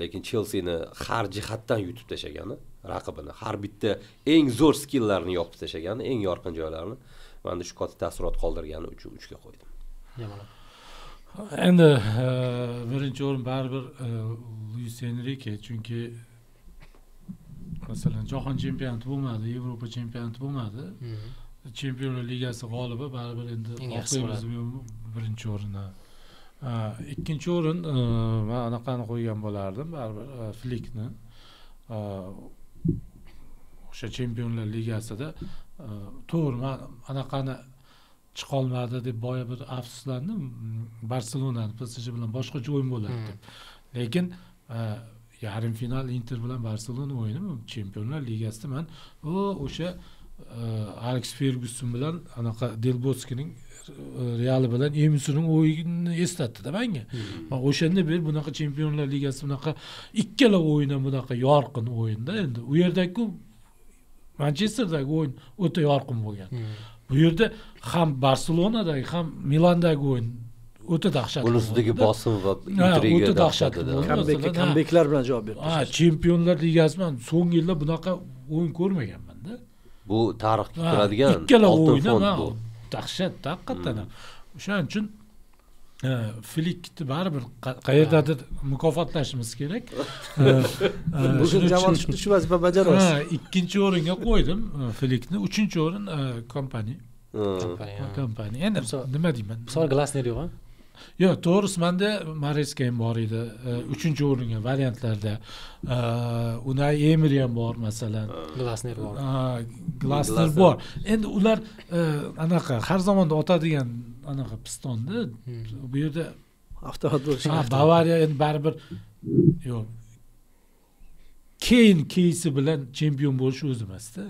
Lekin Chelsea-ni har jihatdan yutib tashlagani, raqibini har bitta eng zo'r skilllarni yopib tashlagani, eng yorqin joylarini menda shu katta taassurot qoldirgani uchun 3 ga qo'ydim. Endi 1-o'rin baribir Luis Enrique, chunki masalan jahon chempionati bo'lmadi, Yevropa chempionati bo'lmadi. Chempionlar ligasi g'olibi baribir endi birinchi o'rin. Ikkinchi o'rin men anaqani qo'ygan bo'lardim, baribir Flickni. O'sha chempionlar ligasida to'g'ri men anaqani chiqolmadi deb boya bir afsuslandim. Barselona PSG bilan boshqacha o'yin bo'ladi deb. Lekin yarim final Inter bilan Barselona o'yini Chempionlar Ligasida men o'sha Alex Ferguson bilan anaqa Del Bosquening Real bilan Emis'ning o'yinini eslatdi-da menga. Men o'shanda bir bunaqa Chempionlar Ligasi bunaqa ikkala o'yin ham bunaqa yorqin o'yinda endi. U yerdagi Manchesterdagi o'yin o'ta yorqin bo'lgan. Bu yerda ham Barselonadagi ham Milandagi o'yin o'ta dahshatli. Bunisdagi bosim va intriga o'ta dahshatli. Kambeklar bilan javob berdi. Chempionlar Ligasi men so'nggi yilda bunaqa o'yin ko'rmaganman-da. Bu tarixga kiradigan ikkala o'yin ham dahshat haqiqatan ham. O'shaning uchun Flickni baribir qayerdadir mukofotlashimiz kerak. Bugun jamoat shu vazifa bajaramiz. Ikkinchi o'ringa qo'ydim Flickni, uchinchi o'rin kompaniya. Kompaniya. Endi nima deyman? Misol Glasner yo'q-a? Yo'q, to'g'risi menda Maresca ham bor edi. Uchinchi o'ringa variantlarda. Unai Emery ham bor masalan. Glasner bor. Glasner bor. Endi ular anaqa har zamonda otadigan anaqa pistonni bu yerda avtomat bo'lishi. Bavariya endi baribir yo'q. Keysi bilan chempion bo'lish o'zi emas-da.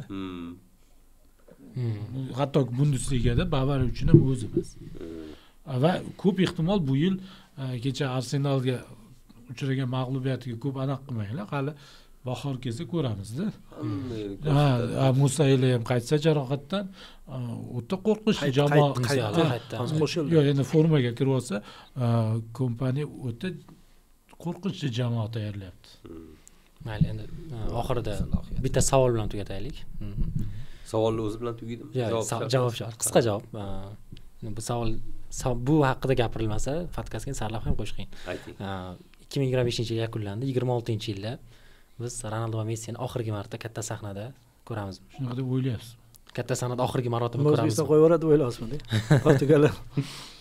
Hatto Bundesligada Bavariya uchun ham o'zi emas. Va ko'p ehtimol bu yil kecha Arsenalga uchragan mag'lubiyatiga ko'p aniq qilmanglar, hali bahor kelsa ko'ramizda. Musaila ham qaytsa jarohatdan, o'ta qo'rqinchli jamoa qo'shildi. Yo'q, endi formaga kirib olsa, kompaniya o'ta qo'rqinchli jamoa tayyorlayapti. Mayli, endi oxirida bitta savol bilan tugataylik. Savolni o'zi bilan tugaydimi? Javob qisqa javob. Bu savol bu haqida gapirilmasa, podkastga sarlavha ham qo'yish qiyin. 2025-yil yakunlandi, 26-yilda biz Ronaldo va Messini oxirgi marta katta sahnada ko'ramiz. Shunaqa deb o'ylayapsiz? Katta sahnada oxirgi marotaba ko'ramiz. O'zbekiston qo'yaveradi o'ylayapsizmi? Portugaliya.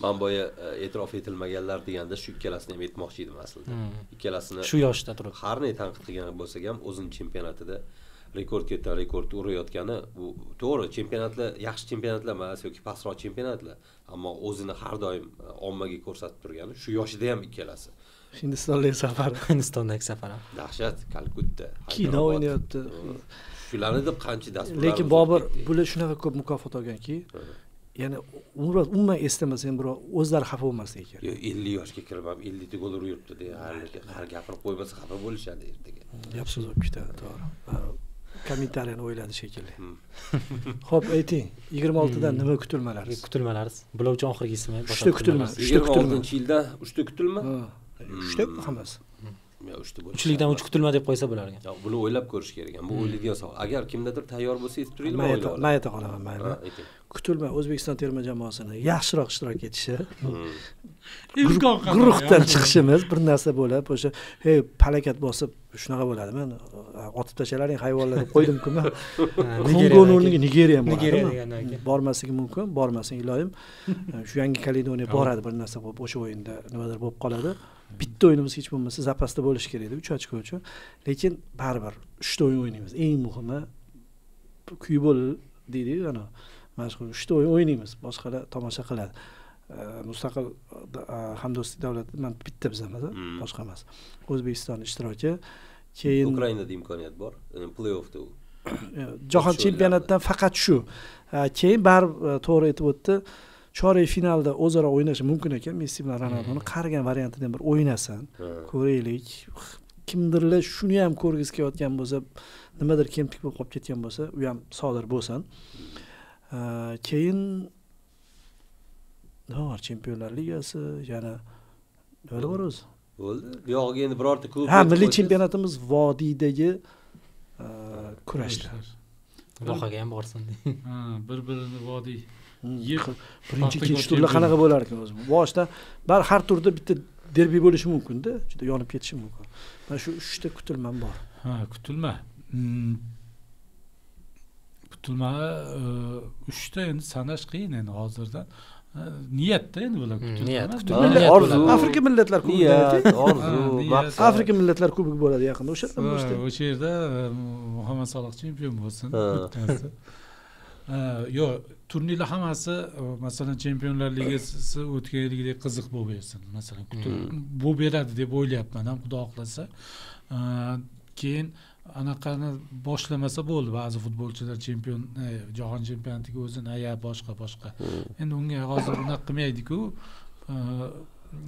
Men boya e'tirof etilmaganlar deganda shu ikkalasini ham aytmoqchi edim aslida. Ikkalasini shu yoshda turib har ne tanqid qilgan bo'lsak ham o'zining chempionatida rekord urayotgani bu to'g'ri, chempionatlar yaxshi chempionatlar emas yoki pastroq chempionatlar, ammo o'zini har doim ommaga ko'rsatib turgani shu yoshida ham ikkalasi. Hindistondagi safar. Dahshat, Kalkutta. Kino o'ynayapti. Shularni deb qancha dasturlar. Lekin Bobur bular shunaqa ko'p mukofot olganki, ya'ni umuman eslamasam birov o'zlari xafa bo'lmasligi kerak. 50 yoshga kirib ham 50 ta gol uribdi deb har gapirib qo'ymasa xafa bo'lishadi ertaga. Gap so'z bo'lib ketadi, to'g'ri. Kommentariyani o'yladi shekilli. Xo'p, ayting, 26dan nima kutilmalarsiz? Kutilmalarsiz. Bular uchun oxirgisimi? 3ta kutilma. 26-yilda 3ta kutilma? 3ta hammasi. Yo, 3ta bo'lishi. 3likdan 3 kutilma deb qo'ysa bo'larkan. Yo'q, buni o'ylab ko'rish kerak. Bu o'ylaydigan savol. Agar kimdadir tayyor bo'lsa, aytib turinglar. Men ayta qolaman, mayli. Kutilma O'zbekiston terma jamoasini yaxshiroq ishtirok etishi. Guruhdan chiqishimiz bir narsa bo'lib, o'sha palakat bosib shunaqa bo'ladi. Men otib tashlaring hayvonlar deb qo'ydim-ku men. Kongoning o'rniga Nigeriya ham bor. Bormasligi mumkin, bormasin iloyim. Shu Yangi Kaledoniya boradi bir narsa bo'lib, o'sha o'yinda nimadir bo'lib qoladi. Bitta o'yinimiz hech bo'lmasa zapasda bo'lish kerak edi, 3 ochko uchun. Lekin baribir 3 ta o'yin o'ynaymiz. Eng muhimi kuybol deydi, ana mashhur 3 ta o'yin o'ynaymiz. Boshqalar tomosha qiladi. Mustaqil hamdo'stlik davlati men bitta bizamada, boshqa emas. O'zbekiston ishtiroki, keyin Ukrainada imkoniyat bor. Play-offda u. Jahon chempionatidan faqat shu. Keyin baribir to'g'ri aytib o'tdi. Chorak finalda o'zaro o'ynashi mumkin ekan. Messi bilan Ronaldoni qarigan variantidan bir o'ynasin, ko'raylik. Kimdirlar shuni ham ko'rgisi kelayotgan bo'lsa, nimadir kemtik bo'lib qolib ketgan bo'lsa, u ham sodir bo'lsin. Keyin nima Chempionlar Ligasi, yana nima bor o'zi? Bo'ldi. Bu yog'iga endi birorta klub. Milliy chempionatimiz vodiydagi kurashda. Vohaga ham borsin. Bir-birini vodiy birinchi ikkinchi turlar qanaqa bo'lar ekan o'zi? Boshda har turda bitta derbi bo'lishi mumkin-da, juda yonib ketishi mumkin. Mana shu 3 ta kutilmam bor. Kutilma. kutilmani 3 ta endi sanash qiyin endi hozirdan. Niyatda endi bular kutilmani. Orzu. Afrika millatlar kubogi. Orzu, maqsad. Afrika millatlar kubogi bo'ladi yaqinda o'sha yerda. O'sha yerda Muhammad Saloh chempion bo'lsin. Yo'q, turnirlar hammasi masalan Chempionlar Ligasi o'tganligidek qiziq bo'lib bersin. Masalan, bu beradi deb o'ylayapman ham, Xudo xohlasa. Keyin anaqani boshlamasa bo'ldi. Ba'zi futbolchilar jahon chempionatiga o'zini ayab boshqa. Endi unga hozir unaqa qilmaydi-ku.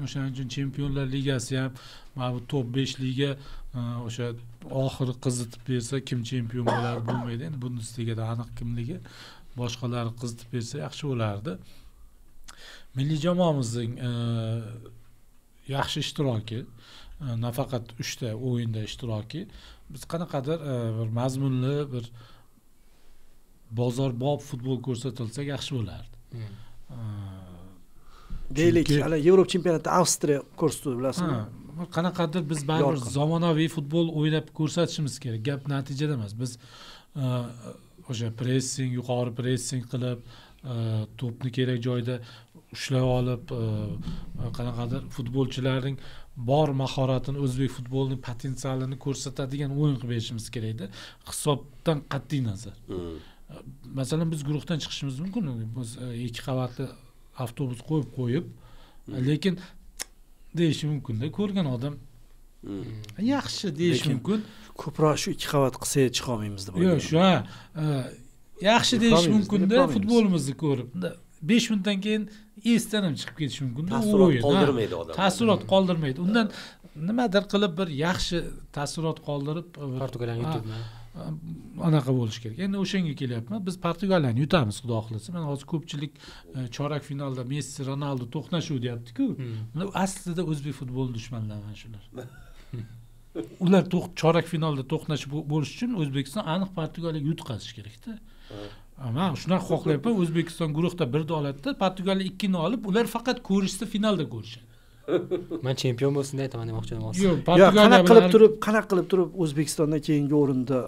O'shaning uchun Chempionlar Ligasi ham mana bu top 5 liga o'sha oxiri qizitib bersa kim chempion bo'lar bo'lmaydi. Endi Bundesligada aniq kimligi boshqalari qizitib bersa yaxshi bo'lardi. Milliy jamoamizning yaxshi ishtiroki, nafaqat 3 ta o'yinda ishtiroki, biz qanaqadir bir mazmunli, bir bozorbob futbol ko'rsatilsa yaxshi bo'lardi. Deylik, hali Yevropa chempionatida Avstriya ko'rsatdi, bilasizmi? Qanaqadir biz baribir zamonaviy futbol o'ynab ko'rsatishimiz kerak. Gap natijada emas. Biz o'sha pressing, yuqori pressing qilib, to'pni kerak joyda ushlab olib, qanaqadir futbolchilarning bor mahoratini, o'zbek futbolining potensialini ko'rsatadigan o'yin qilib berishimiz kerak-da. Hisobdan qat'iy nazar. Masalan, biz guruhdan chiqishimiz mumkin. Biz 2 qavatli avtobus qo'yib, lekin deyish mumkin-da, ko'rgan odam yaxshi deyish mumkin. Ko'proq shu 2 qavat qilsa chiqa olmaymiz deb o'ylayman. Yo'q, shu yaxshi deyish mumkin-da, futbolimizni ko'rib. 5 minutdan keyin esdan ham chiqib ketish mumkin-da. Taassurot qoldirmaydi odam. Taassurot qoldirmaydi. Undan nimadir qilib bir yaxshi taassurot qoldirib Portugaliyani yutibman. Anaqa bo'lish kerak. Endi o'shanga kelyapman. Biz Portugaliyani yutamiz, Xudo xohlasa. Mana hozir ko'pchilik chorak finalda Messi, Ronaldo to'qnashuv deyapti-ku. Aslida o'zbek futboli dushmanlari mana shular. Ular chorak finalda to'qnashib bo'lish uchun O'zbekiston aniq Portugaliyaga yutqazish kerak-da. Men shunaqa xohlayapman. O'zbekiston guruhda 1 oladida, Portugaliya 2 ni olib, ular faqat ko'rishsa finalda ko'rishadi. Men chempion bo'lsin deb aytaman demoqchi edim. Yo'q, qanaqa qilib turib O'zbekistondan keyingi o'rinda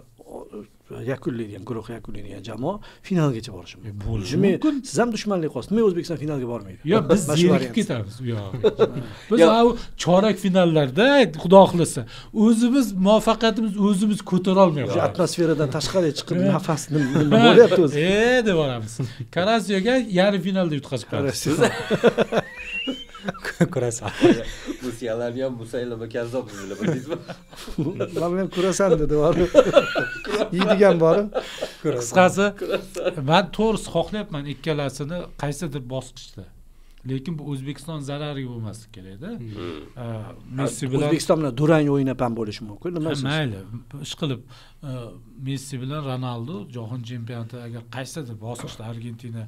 yakunlaydigan, guruh yakunlaydigan jamoa finalgacha borishi mumkin. Bo'lishi mumkin. Siz ham dushmanlik qilasiz. Men O'zbekiston finalga bormaydi. Yo'q, biz zerikib ketamiz u yo'q. Biz chorak finallarda, Xudo xohlasa, o'zimiz muvaffaqiyatimiz o'zimiz ko'tara olmayapmiz. Shu atmosferadan tashqariga chiqib nafas nima bo'lyapti o'zi? Deb boramiz. Karasiyaga yarim finalda yutqazib qo'yamiz. Kurasan. Musiyalarni ham musaylama kazzob deb bilasizmi? Men kurasan dedi, bor. Yeydigan bor. Qisqasi, men to'g'risi xohlayapman ikkalasini qaysidir bosqichda. Lekin bu O'zbekiston zarariga bo'lmasligi kerak-da. Messi bilan O'zbekiston bilan durang o'ynab ham bo'lishi mumkin, nima siz? Mayli, ish qilib Messi bilan Ronaldo jahon chempionati agar qaysidir bosqichda Argentina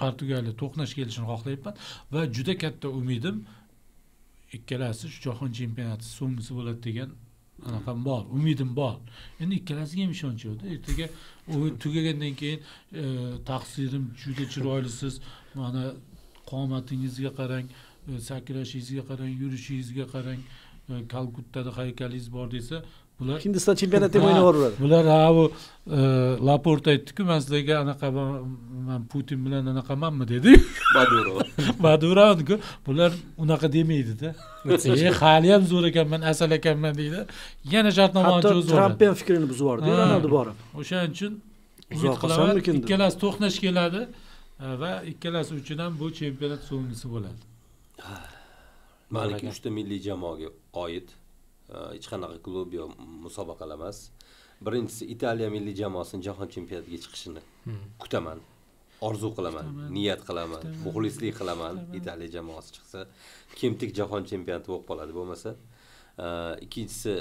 Portugaliya to'qnash kelishini xohlayapman va juda katta umidim ikkalasi shu jahon chempionati so'nggisi bo'ladi degan anaqam bor, umidim bor. Endi ikkalasiga ham ishonch yo'q-da. Ertaga o'yin tugagandan keyin taqsirim juda chiroylisiz, mana qomatingizga qarang, sakrashingizga qarang, yurishingizga qarang, Kalkuttada haykalingiz bor desa, bular Hindiston chempionati ham o'ynab yuboradi. Bular bu Laporta aytdi-ku, men sizlarga anaqa men Putin bilan anaqamanmi dedi. Maduro-ku, bular unaqa demaydi-da. Hali ham zo'r ekanman, asal ekanman deydi. Yana shartnomani cho'zib oladi. Tramp ham fikrini buzib yubordi, Ronaldo borib. O'shaning uchun umid qilaman, ikkalasi to'qnash keladi va ikkalasi uchun ham bu chempionat so'nggisi bo'ladi. Maliki 3 ta milliy jamoaga oid hech qanaqa klub yo musobaqalar emas. Birinchisi Italiya milliy jamoasining jahon chempionatiga chiqishini kutaman. Orzu qilaman, niyat qilaman, muxlislik qilaman. Italiya jamoasi chiqsa, Kimtik jahon chempionati bo'lib qoladi bo'lmasa. Ikkinchisi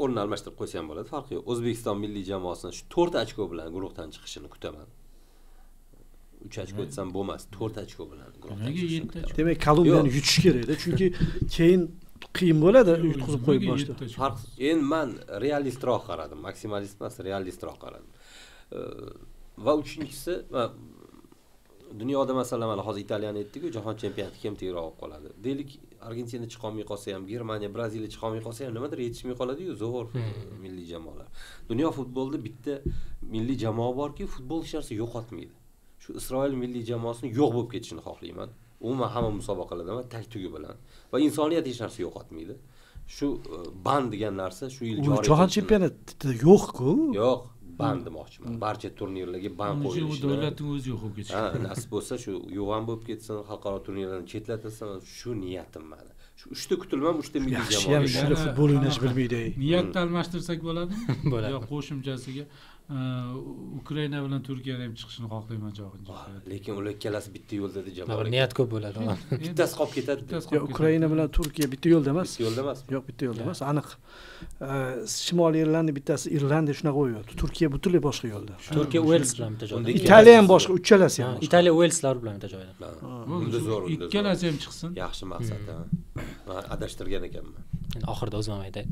o'rni almashtirib qo'ysa ham bo'ladi, farqi yo'q. O'zbekiston milliy jamoasining shu 4 ochko bilan guruhdan chiqishini kutaman. 3 ochko etsam bo'lmas, 4 ochko bilan guruhdan chiqishini. Demak, Kolumbiyani yutish kerak-da, chunki keyin qiyin bo'ladi yutqizib qo'yib boshda. Farq. Endi men realistroq qaradim, maksimalist emas, realistroq qaradim. Va uchinchisi dunyoda masalan mana hozir Italiyani aytdik-ku, jahon chempionati kim tezroq olib qoladi. Deylik, Argentina chiqolmay qolsa ham, Germaniya, Braziliya chiqolmay qolsa ham nimadir yetishmay qoladi-yu, zo'r milliy jamoalar. Dunyo futbolida bitta milliy jamoa borki, futbol hech narsa yo'qotmaydi. Shu Isroil milliy jamoasini yo'q bo'lib ketishini xohlayman. Umuman hamma musobaqalarda va tag-tugi bilan va insoniyat hech narsa yo'qotmaydi. Shu ban degan narsa shu yil joriy etildi. Jahon chempionati yo'q-ku. Yo'q, ban demoqchiman. Barcha turnirlarga ban qo'yilishi. Shu davlatning o'zi yo'q bo'lib ketishi. Ha, nasib bo'lsa shu yo'g'on bo'lib ketsin, xalqaro turnirlarni chetlatilsin, shu niyatim meni. Shu 3 ta kutilmam, 3 ta milliy Yaxshi jamoa. ham shunday futbol o'ynash bilmaydi. Niyatni almashtirsak bo'ladimi? Bo'ladi. Yo, qo'shimchasiga Ukraina bilan Turkiyani ham chiqishini xohlayman javob. Lekin ular ikkalasi bitta yo'ldada jamoa. Niyat ko'p bo'ladi. Bittasi qolib ketadi. Yo'q, Ukraina bilan Turkiya bitta yo'lda emas. Bitta yo'lda emas. Yo'q, bitta yo'lda emas, aniq. Shimoliy Irlandiya bittasi Irlandiya shunaqa qo'yibdi. Turkiya butunlay boshqa yo'lda. Turkiya Uels bilan bitta joyda. Italiya ham boshqa, uchalasi ham. Italiya Uelslar bilan bitta joyda. Unda zo'r. Ikkalasi ham chiqsin. Yaxshi maqsad, ha. Men adashtirgan ekanman. Endi oxirida o'zim ham aytay.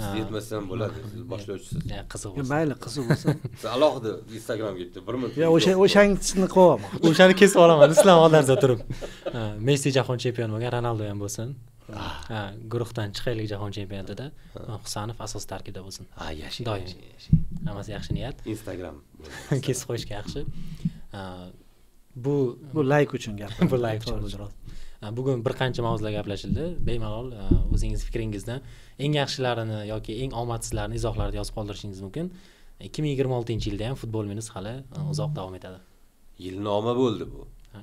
Siz yetmasam bo'ladi, siz boshlovchisiz. Qiziq Yo, bo'lsa. mayli, qiziq bo'lsa. Siz alohida Instagramga ketdi, 1 minut. Yo, o'shangisini qo'yaman. O'shani kesib olaman, Islom Odarza turib. Messi jahon chempioni bo'lgan, Ronaldo ham bo'lsin. Guruhdan chiqaylik jahon chempionatida Husanov asos tarkibda bo'lsin. Ha, yaxshi. Doim. Hammasi yaxshi niyat. Instagram. Kesib qo'yishga yaxshi. Bu layk uchun gap. Bu layk uchun bo'ldi. Bugun bir qancha mavzular gaplashildi. Bemalol o'zingiz fikringizni, eng yaxshilarini yoki eng omadsizlarini izohlarda yozib qoldirishingiz mumkin. 2026-yilda ham futbol minus hali uzoq davom etadi. Yil nomi bo'ldi bu. Ha,